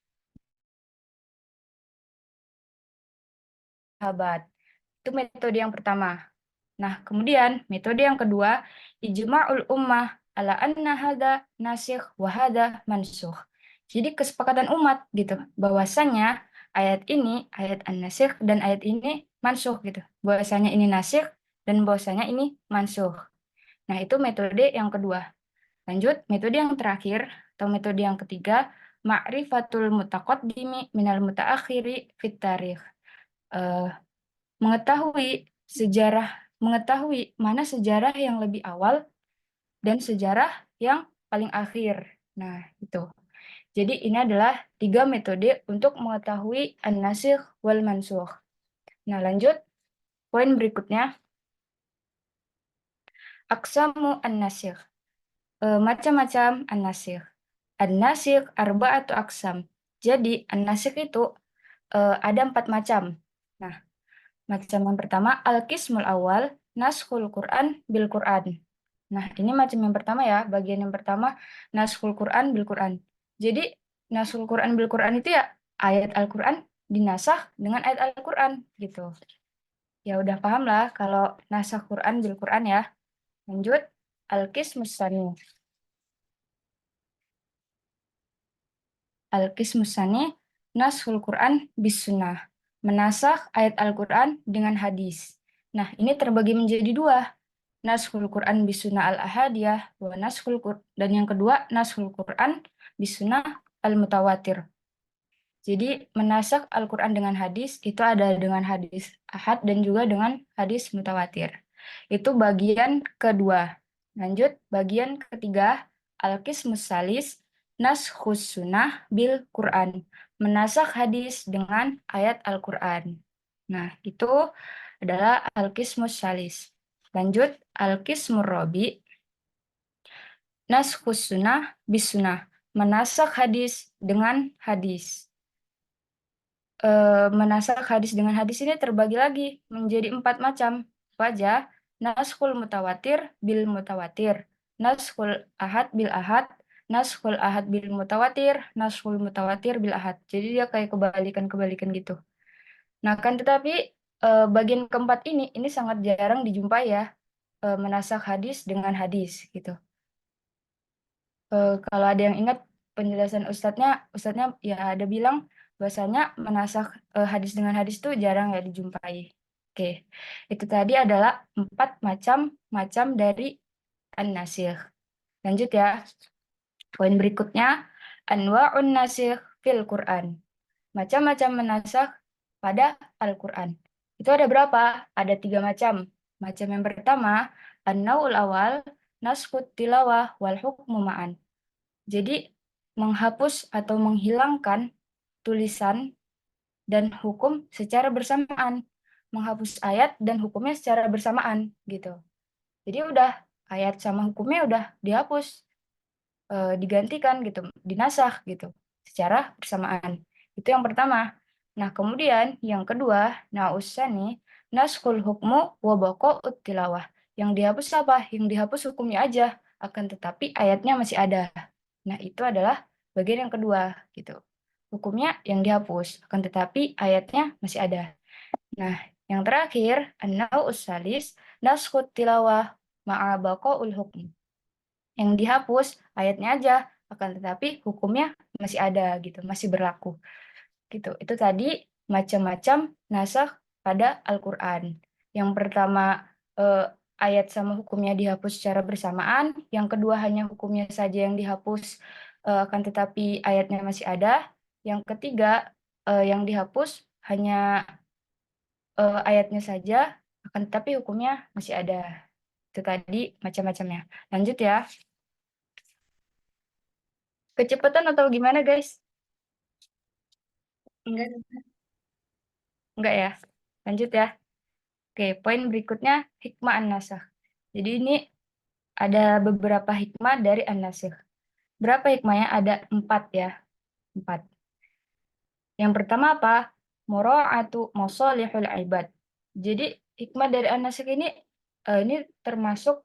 Sahabat. Itu metode yang pertama. Nah, kemudian metode yang kedua, ijma'ul ummah ala anna hadha nasikh wa hadha mansukh. Jadi kesepakatan umat gitu, bahwasanya ayat ini ayat an-nasikh dan ayat ini mansukh gitu. Bahwasanya ini nasikh dan bahwasanya ini mansukh. Nah, itu metode yang kedua. Lanjut, metode yang terakhir atau metode yang ketiga, ma'rifatul mutaqaddimi minal mutaakhiri fit tarikh. Mengetahui mana sejarah yang lebih awal dan sejarah yang paling akhir. Nah, itu. Jadi ini adalah 3 metode untuk mengetahui an-nasikh wal mansukh. Nah, lanjut. Poin berikutnya. Aqsamu an-nasikh. Macam-macam an-nasikh. An-nasikh arba'atu aqsam. Jadi, an-nasikh itu ada 4 macam. Nah, macam yang pertama, al-qismul awal, naskhul Qur'an bil Qur'an. Nah, ini macam yang pertama ya, bagian yang pertama, naskhul Qur'an bil Qur'an. Jadi, naskhul Qur'an bil Qur'an itu ya, ayat Al-Qur'an dinasakh dengan ayat Al-Qur'an, gitu. Ya udah paham lah kalau nasakh Qur'an bil Qur'an ya. Lanjut, al-qismus tsani. Al-qismus tsani, naskhul Qur'an bis sunnah. Menasakh ayat Al-Qur'an dengan hadis. Nah, ini terbagi menjadi 2. Naskhul Qur'an bisunnah al-ahadiyah wa naskhul dan yang kedua naskhul Qur'an bisunnah al-mutawatir. Jadi menasak Al-Qur'an dengan hadis itu ada dengan hadis ahad dan juga dengan hadis mutawatir. Itu bagian kedua. Lanjut, bagian ketiga, al-qismus salis, naskhus sunnah bil Qur'an. Menasak hadis dengan ayat Al-Qur'an. Nah, itu adalah al-qismus salis. Lanjut, al-qismur rabi, naskhus sunnah bis sunnah. Menasak hadis dengan hadis. Menasak hadis dengan hadis ini terbagi lagi menjadi 4 macam. Wajah, naskhul mutawatir bil mutawatir, naskhul ahad bil ahad, naskhul ahad bil mutawatir, naskhul mutawatir bil ahad. Jadi dia kayak kebalikan-kebalikan gitu. Nah, kan tetapi bagian keempat ini sangat jarang dijumpai ya, menasak hadis dengan hadis gitu. Kalau ada yang ingat penjelasan ustadznya ya ada bilang bahwasanya menasak hadis dengan hadis itu jarang ya dijumpai. Oke, itu tadi adalah 4 macam dari an-nasikh. Lanjut ya. Poin berikutnya, anwa'un nasikh fil Qur'an. Macam-macam menasakh pada Al-Qur'an. Itu ada berapa? Ada 3 macam. Macam yang pertama, an-naw'ul awal, naskhut tilawah wal hukmu ma'an. Jadi menghapus atau menghilangkan tulisan dan hukum secara bersamaan. Menghapus ayat dan hukumnya secara bersamaan gitu. Jadi udah ayat sama hukumnya udah dihapus, digantikan gitu, dinasakh gitu secara bersamaan. Itu yang pertama. Nah, kemudian yang kedua, usani naskhul hukmu wa baqa'ut tilawah. Yang dihapus apa? Yang dihapus hukumnya aja, akan tetapi ayatnya masih ada. Nah, itu adalah bagian yang kedua gitu. Hukumnya yang dihapus, akan tetapi ayatnya masih ada. Nah, yang terakhir, an-naw'us salis naskhut tilawah ma'a baqa'ul hukm. Yang dihapus ayatnya aja, akan tetapi hukumnya masih ada gitu, masih berlaku. Gitu. Itu tadi macam-macam nasakh pada Al-Qur'an. Yang pertama ayat sama hukumnya dihapus secara bersamaan, yang kedua hanya hukumnya saja yang dihapus akan tetapi ayatnya masih ada. Yang ketiga yang dihapus hanya ayatnya saja, akan tetapi hukumnya masih ada. Itu tadi macam-macamnya. Lanjut ya. Kecepatan atau gimana, guys? Enggak ya? Lanjut ya. Oke, poin berikutnya hikmah an-nasakh. Jadi ini ada beberapa hikmah dari an-nasakh. Berapa hikmahnya? Ada 4 ya. 4. Yang pertama apa? Mura'atu masalihul ibad. Jadi hikmah dari an-nasakh ini termasuk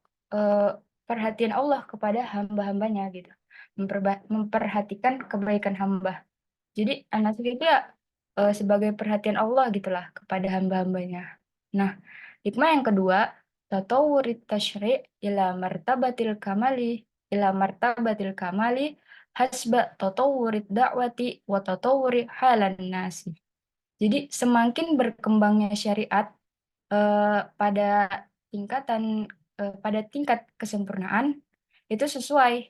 perhatian Allah kepada hamba-hambanya gitu. Memperhatikan kebaikan hamba. Jadi an-nasakh itu ya sebagai perhatian Allah gitulah kepada hamba-hambanya. Nah, hikmah yang kedua, tatawurit tasyri' ila martabatil kamali hasba tatawurid da'wati wa tatawuri halan nasi. Jadi semakin berkembangnya syariat pada tingkat kesempurnaan itu sesuai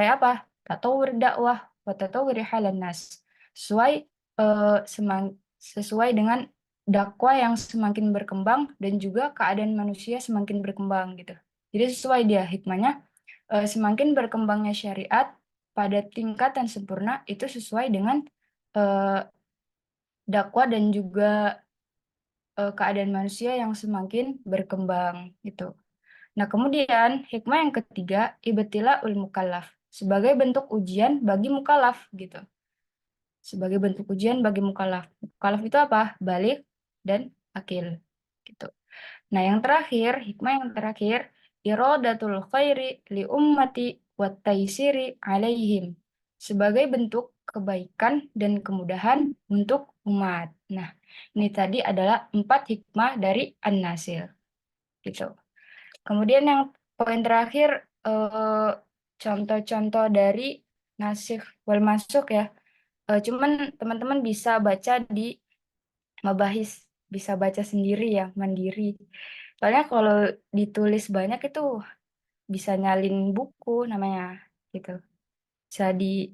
apa? Tatawur dakwah wa tatawuri halan nas. Sesuai dengan dakwah yang semakin berkembang dan juga keadaan manusia semakin berkembang gitu. Jadi sesuai dia hikmahnya semakin berkembangnya syariat pada tingkatan sempurna itu sesuai dengan dakwah dan juga keadaan manusia yang semakin berkembang gitu. Nah, kemudian hikmah yang ketiga ibtilaul mukallaf sebagai bentuk ujian bagi mukallaf gitu. Sebagai bentuk ujian bagi mukallaf. Mukallaf itu apa? Balik dan akil gitu. Nah, yang terakhir, hikmah yang terakhir, iradatul khairi li ummati wa taisiri alaihim. Sebagai bentuk kebaikan dan kemudahan untuk umat. Nah, ini tadi adalah 4 hikmah dari An-Nasil. Gitu. Kemudian yang poin terakhir, contoh-contoh dari nasikh wal mansukh ya. Cuman teman-teman bisa baca di Mabahis, bisa baca sendiri ya, mandiri. Soalnya kalau ditulis banyak itu bisa nyalin buku namanya gitu. Bisa di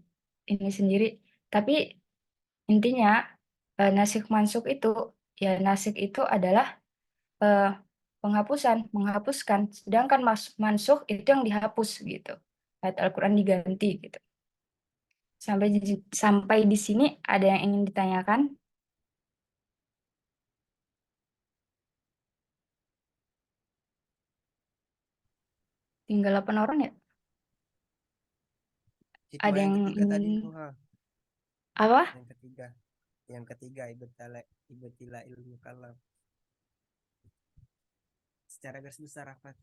ini sendiri. Tapi intinya nasikh mansukh itu ya nasikh itu adalah menghapuskan. Sedangkan mansukh itu yang dihapus gitu. Ayat Al-Qur'an diganti gitu. Sampai di sini ada yang ingin ditanyakan? Tinggal 8 orang ya? Hikmah Ada yang yang ketiga tadi ingin Nuha. apa? Yang ketiga ibtila ilmu kalam. Secara garis besar apa?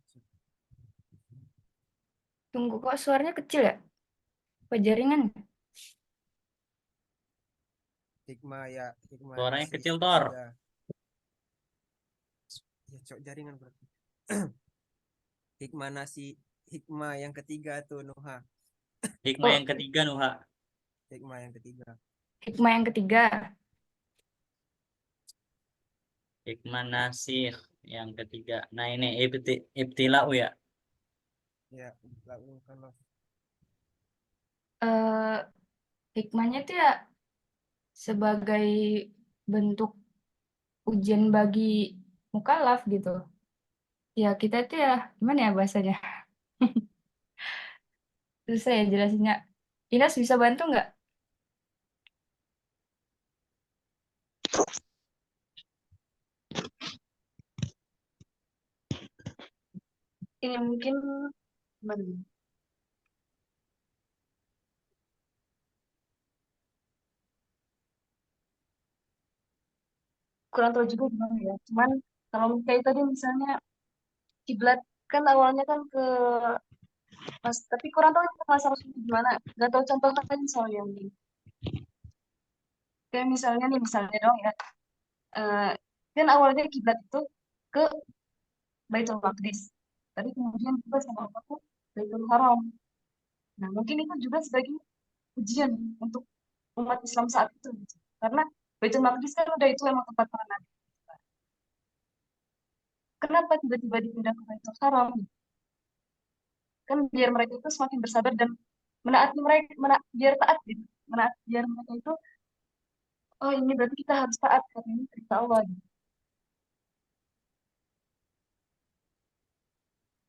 Tunggu kok suaranya kecil ya? Apa jaringan? Hikmah Suaranya nasi kecil, Tor. ketiga. Ya cok jaringan berarti. Hikmah yang ketiga tuh Nuha. Hikmah yang ketiga, Nuha. Hikmah yang ketiga. Hikmah yang ketiga. Hikmah nasikh yang ketiga. Nah, ini ibtila'u ya. Ya, ilmu kalam. Hikmahnya itu ya sebagai bentuk ujian bagi mukallaf gitu. Ya kita itu ya gimana ya bahasanya? Susah ya jelasinnya. Inas bisa bantu nggak? Ini mungkin gimana ya? Kurang tahu juga gimana ya. Cuman kalau kayak tadi misalnya kiblat kan awalnya kan ke mas, tapi kurang tahu itu masalah gimana. Nggak tahu contoh lain soalnya mungkin. Kayak misalnya dong ya. Kan awalnya kiblat itu ke Baitul Maqdis. Tapi kemudian juga sama Allah tuh Baitul Haram. Nah, mungkin itu juga sebagai ujian untuk umat Islam saat itu. Gitu. Karena Baitul Maqdis kan udah itu emang tempat para nabi. Kenapa tiba-tiba dipindah ke Baitul Haram? Kan biar mereka itu semakin bersabar dan menaati mereka, biar taat gitu. Biar mereka itu, oh ini berarti kita harus taat karena ini perintah Allah. Gitu.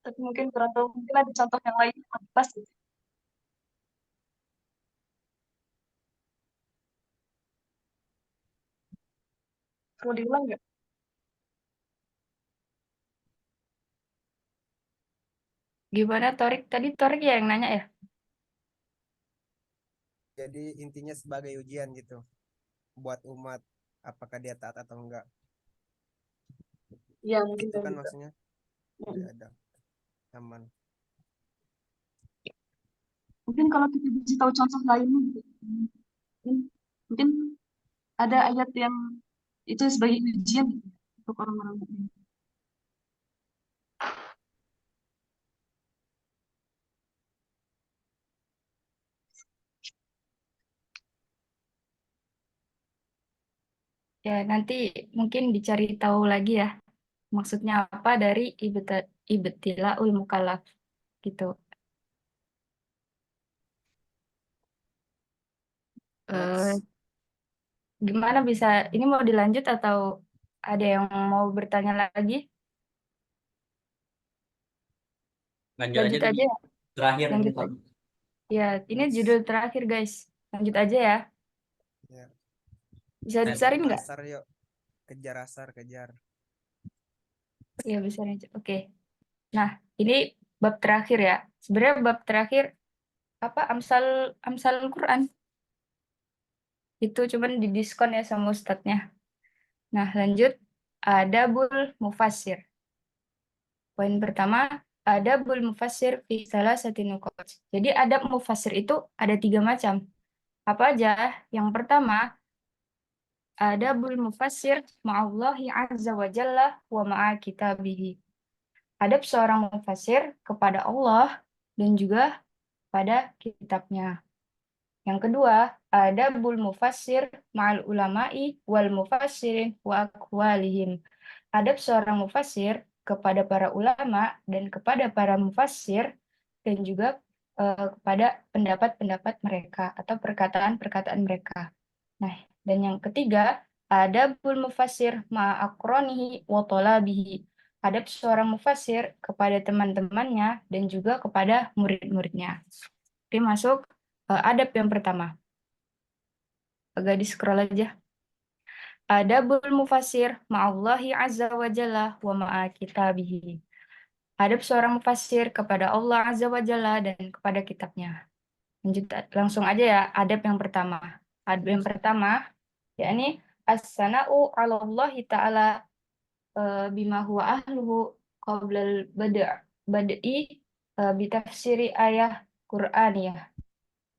Tapi mungkin kurang tahu, mungkin ada contoh yang lain yang lebih pas gitu. Perlu diulang nggak? Gimana Torik? Tadi Torik ya yang nanya ya? Jadi intinya sebagai ujian gitu buat umat, apakah dia taat atau enggak. Iya, mungkin Itu kayak kan gitu. maksudnya. Ya ada aman. Mungkin kalau kita bisa tahu contoh lainnya gitu. Mungkin ada ayat yang itu sebagai ujian gitu, untuk orang-orang mukmin. Ya, nanti mungkin dicari tahu lagi ya. Maksudnya apa dari ibtilaul mukallaf gitu. Eh, Next. Gimana bisa, ini mau dilanjut atau ada yang mau bertanya lagi? Lanjut aja Lanjut tuh aja ya. terakhir ini Lanjut Pak. aja. Ya, ini Next. judul terakhir guys. Lanjut aja ya. Ya. Bisa Nah, dibesarin nggak? Asar yuk. Kejar asar, kejar. Iya, bisa aja. Oke. Nah, ini bab terakhir ya. Sebenarnya bab terakhir apa Amsal Quran. Itu cuman didiskon ya sama ustadznya. Nah, lanjut. Adabul Mufassir. Poin pertama, adabul mufassir fi salasati nuqat. Jadi adab mufassir itu ada 3 macam. Apa aja? Yang pertama, adabul mufassir ma'allahi azza wa jalla wa ma'a kitabihi. Adab seorang mufassir kepada Allah dan juga pada kitabnya. Yang kedua, adabul mufassir ma'al ulama'i wal mufassirin wa aqwalihim. Adab seorang mufassir kepada para ulama dan kepada para mufassir dan juga kepada pendapat-pendapat mereka atau perkataan-perkataan mereka. Nah, dan yang ketiga, adabul mufassir ma'akronihi wa talabihi. Adab seorang mufassir kepada teman-temannya dan juga kepada murid-muridnya. Oke, masuk adab yang pertama. Agak di scroll aja. Adabul mufassir ma'allahi azza wa jalla wa ma'a kitabihi. Adab seorang mufassir kepada Allah azza wa jalla dan kepada kitabnya. Lanjut langsung aja ya, adab yang pertama. Adab yang pertama yakni as-sana'u 'ala Allah taala bima huwa ahluhu qabla bad'i bitafsiri ayah Qur'aniyah.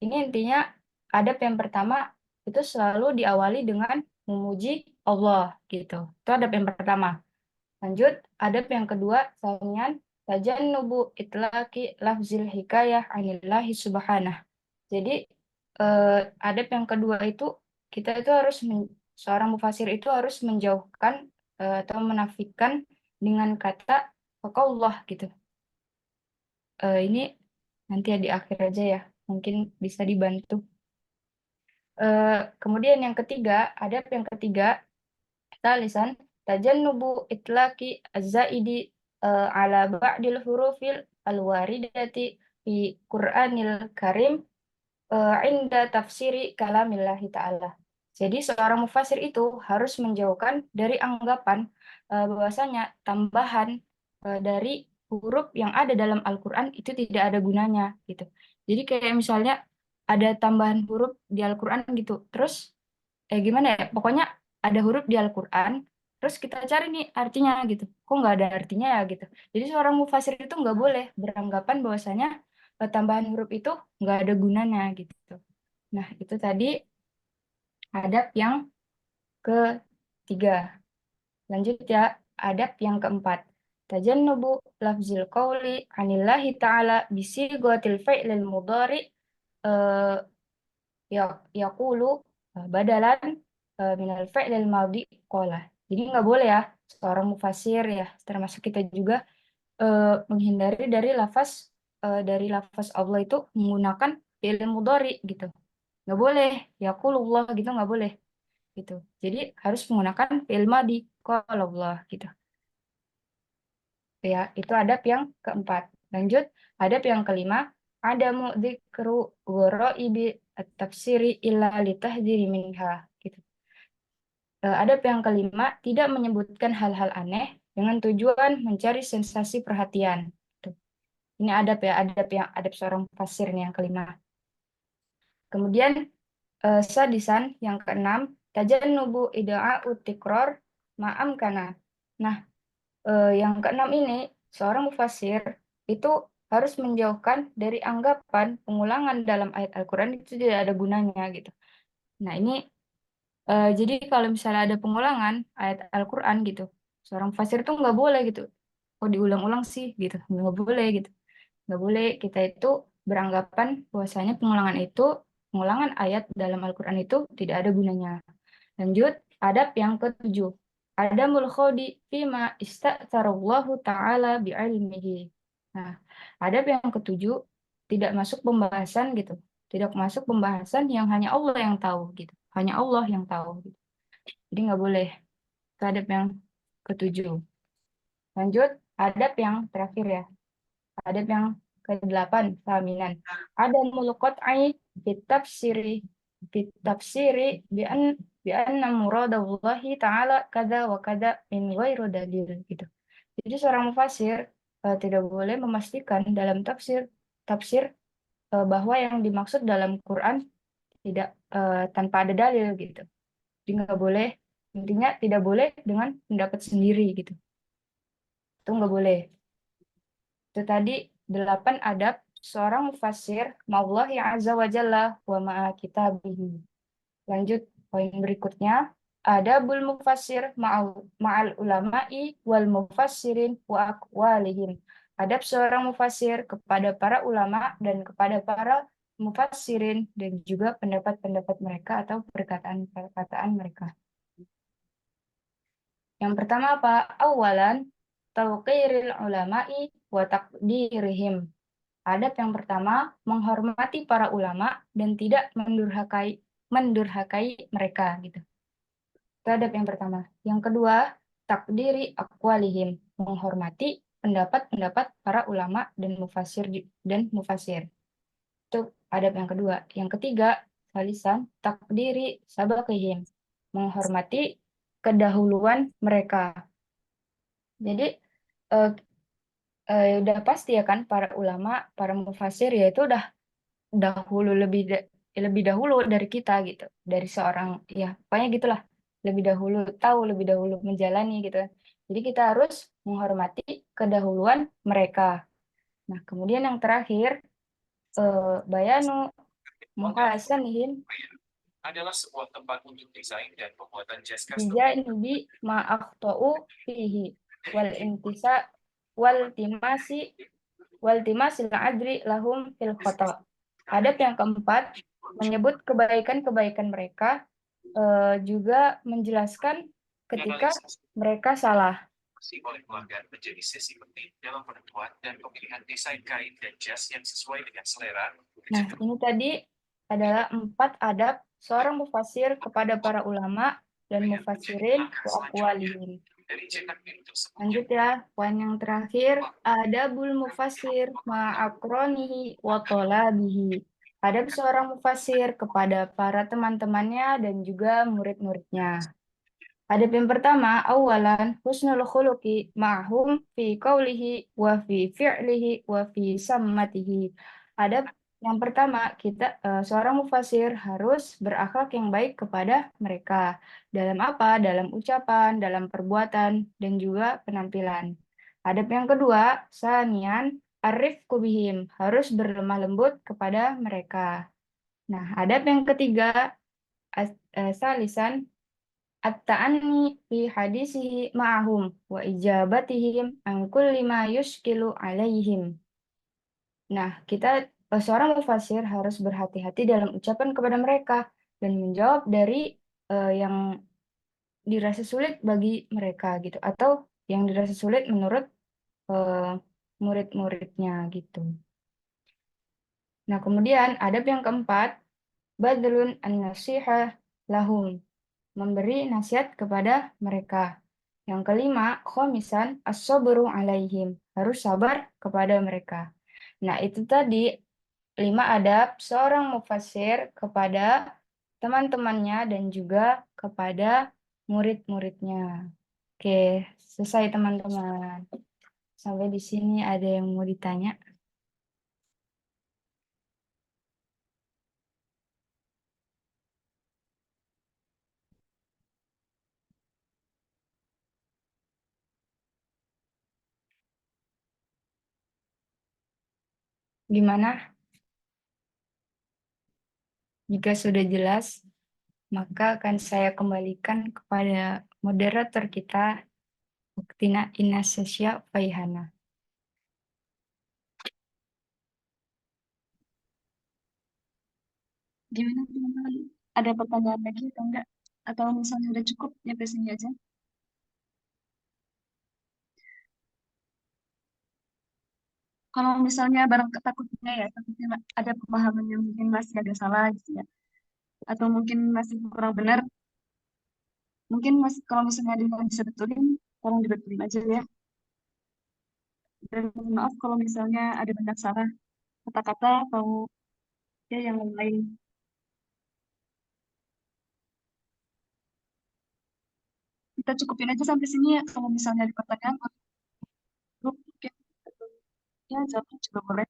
Ini intinya adab yang pertama itu selalu diawali dengan memuji Allah gitu. Itu adab yang pertama. Lanjut, adab yang kedua, sanian tajannubu itlaqi lafzil hikayah anillahi subhanah. Jadi adab yang kedua itu kita itu harus seorang mufasir itu harus menjauhkan atau menafikan dengan kata Allah gitu. Ini nanti di akhir aja ya, mungkin bisa dibantu. Kemudian yang ketiga, adab yang ketiga, talisan tajannubu itlaqi az-zaidi ala ba'dil hurufil al-waridati fi Qur'anil Karim inda tafsiri kalamillahi ta'ala. Jadi seorang mufasir itu harus menjauhkan dari anggapan bahwasanya tambahan dari huruf yang ada dalam Al-Quran itu tidak ada gunanya gitu. Jadi kayak misalnya ada tambahan huruf di Al-Quran gitu. Terus gimana ya? Pokoknya ada huruf di Al-Quran, terus kita cari nih artinya gitu. Kok nggak ada artinya ya gitu. Jadi seorang mufasir itu nggak boleh beranggapan bahwasanya tambahan huruf itu nggak ada gunanya gitu. Nah, itu tadi adab yang ketiga. Lanjut ya, adab yang keempat. Tajannubu lafzil qawli anillahi ta'ala bisighatil fi'lil mudhari eh, yaqulu badalan minal fi'lil madhi qala. Jadi nggak boleh ya seorang mufasir ya, termasuk kita juga menghindari dari lafaz Allah itu menggunakan fi'il mudhari gitu. Nggak boleh, yaqulullah gitu nggak boleh gitu. Jadi harus menggunakan fi'il madhi qala Allah gitu. Ya, itu adab yang keempat. Lanjut, adab yang kelima, ada dzikru ghoraibi at-tafsiri illa litahdhiri minha gitu. Adab yang kelima, tidak menyebutkan hal-hal aneh dengan tujuan mencari sensasi perhatian. Tuh. Ini adab ya, adab seorang fasir nih yang kelima. Kemudian sadisan yang keenam, tajannubu ida'a'u tikror ma'am kana. Nah, yang keenam ini, seorang mufasir itu harus menjauhkan dari anggapan pengulangan dalam ayat Al-Quran itu tidak ada gunanya gitu. Nah ini jadi kalau misalnya ada pengulangan ayat Al-Quran gitu, seorang mufasir itu nggak boleh gitu. Oh diulang-ulang sih gitu, nggak boleh gitu. Nggak boleh kita itu beranggapan bahwasanya pengulangan ayat dalam Al-Quran itu tidak ada gunanya. Lanjut, Adab yang ketujuh. Adamul khawdi fima ista'tarallahu ta'ala bi'ilmihi. Nah, adab yang ketujuh tidak masuk pembahasan gitu. Tidak masuk pembahasan yang hanya Allah yang tahu gitu. Hanya Allah yang tahu gitu. Jadi nggak boleh. Itu adab yang ketujuh. Lanjut, adab yang terakhir ya. Adab yang ke-8, thaminan. Adamul qat'i bitafsiri bi'anna muradallahi ta'ala kada wa kada min ghairu dalil gitu. Jadi seorang mufasir tidak boleh memastikan dalam tafsir bahwa yang dimaksud dalam Quran tidak tanpa ada dalil gitu. Jadi nggak boleh, intinya tidak boleh dengan pendapat sendiri gitu. Itu nggak boleh. Itu tadi 8 adab seorang mufasir ma'allahi azza wa jalla wa ma'a kitabihi. Lanjut poin berikutnya. Adabul mufassir ma'al ulama'i wal mufassirin wa aqwalihim. Adab seorang mufasir kepada para ulama dan kepada para mufassirin dan juga pendapat-pendapat mereka atau perkataan-perkataan mereka. Yang pertama apa? Awalan, tauqiril ulama'i wa taqdirihim. Adab yang pertama, menghormati para ulama dan tidak mendurhakai mereka gitu. Itu adab yang pertama. Yang kedua, takdiri aqwalihim, menghormati pendapat-pendapat para ulama dan mufasir. Itu adab yang kedua. Yang ketiga, salisan takdiri sabaqihim, menghormati kedahuluan mereka. Jadi udah pasti ya kan para ulama, para mufasir ya itu udah lebih dahulu dari kita gitu, dari seorang ya pokoknya gitulah, lebih dahulu tahu, lebih dahulu menjalani gitu. Jadi kita harus menghormati kedahuluan mereka. Nah, kemudian yang terakhir bayanu muhasanihim adalah sebuah tempat untuk desain dan pembuatan jas custom. bijanibi ma'akhtau fihi wal timasil adri lahum fil khata. Adab yang keempat, menyebut kebaikan-kebaikan mereka, juga menjelaskan ketika mereka salah. Oleh pelanggan menjadi sesi penting dalam penentuan dan pemilihan desain kain dan jas yang sesuai dengan selera. Nah, ini tadi adalah 4 adab seorang mufasir kepada para ulama dan mufassirin wa aqwalihim. Lanjut ya, poin yang terakhir, adabul mufassir ma'akronihi wa tolabihi. Adab seorang mufasir kepada para teman-temannya dan juga murid-muridnya. Adab yang pertama, awalan husnul khuluqi ma'hum fi qawlihi wa fi fi'lihi wa fi sammatihi. Adab yang pertama, seorang mufasir harus berakhlak yang baik kepada mereka. Dalam apa? Dalam ucapan, dalam perbuatan, dan juga penampilan. Adab yang kedua, sanian arifku bihim, harus berlemah lembut kepada mereka. Nah, adab yang ketiga, salisan at-ta'anni fi hadisihi ma'ahum wa ijabatihim an kulli ma yushkilu alaihim. Nah, seorang mufasir harus berhati-hati dalam ucapan kepada mereka dan menjawab dari yang dirasa sulit bagi mereka gitu, atau yang dirasa sulit menurut murid-muridnya gitu. Nah, kemudian adab yang keempat, badlun an-nasihah lahum, memberi nasihat kepada mereka. Yang kelima, khomisan as-sabru alaihim, harus sabar kepada mereka. Nah, itu tadi 5 adab seorang mufasir kepada teman-temannya dan juga kepada murid-muridnya. Oke, selesai teman-teman. Sampai di sini ada yang mau ditanya? Gimana? Jika sudah jelas, maka akan saya kembalikan kepada moderator kita, Uktina Inasesya Faihana. Gimana teman-teman? Ada pertanyaan lagi atau enggak? Atau misalnya udah cukup nyampe sini aja? Kalau misalnya barang takutnya ya, takutnya ada pemahaman yang mungkin masih agak salah gitu ya, atau mungkin masih kurang benar, mungkin kalau misalnya ada yang bisa betulin, tolong dibetulin aja ya. Dan mohon maaf kalau misalnya ada banyak salah kata-kata atau ya yang lain. Kita cukupin aja sampai sini ya. Kalau misalnya ada pertanyaan, mungkin ya jawabnya juga boleh.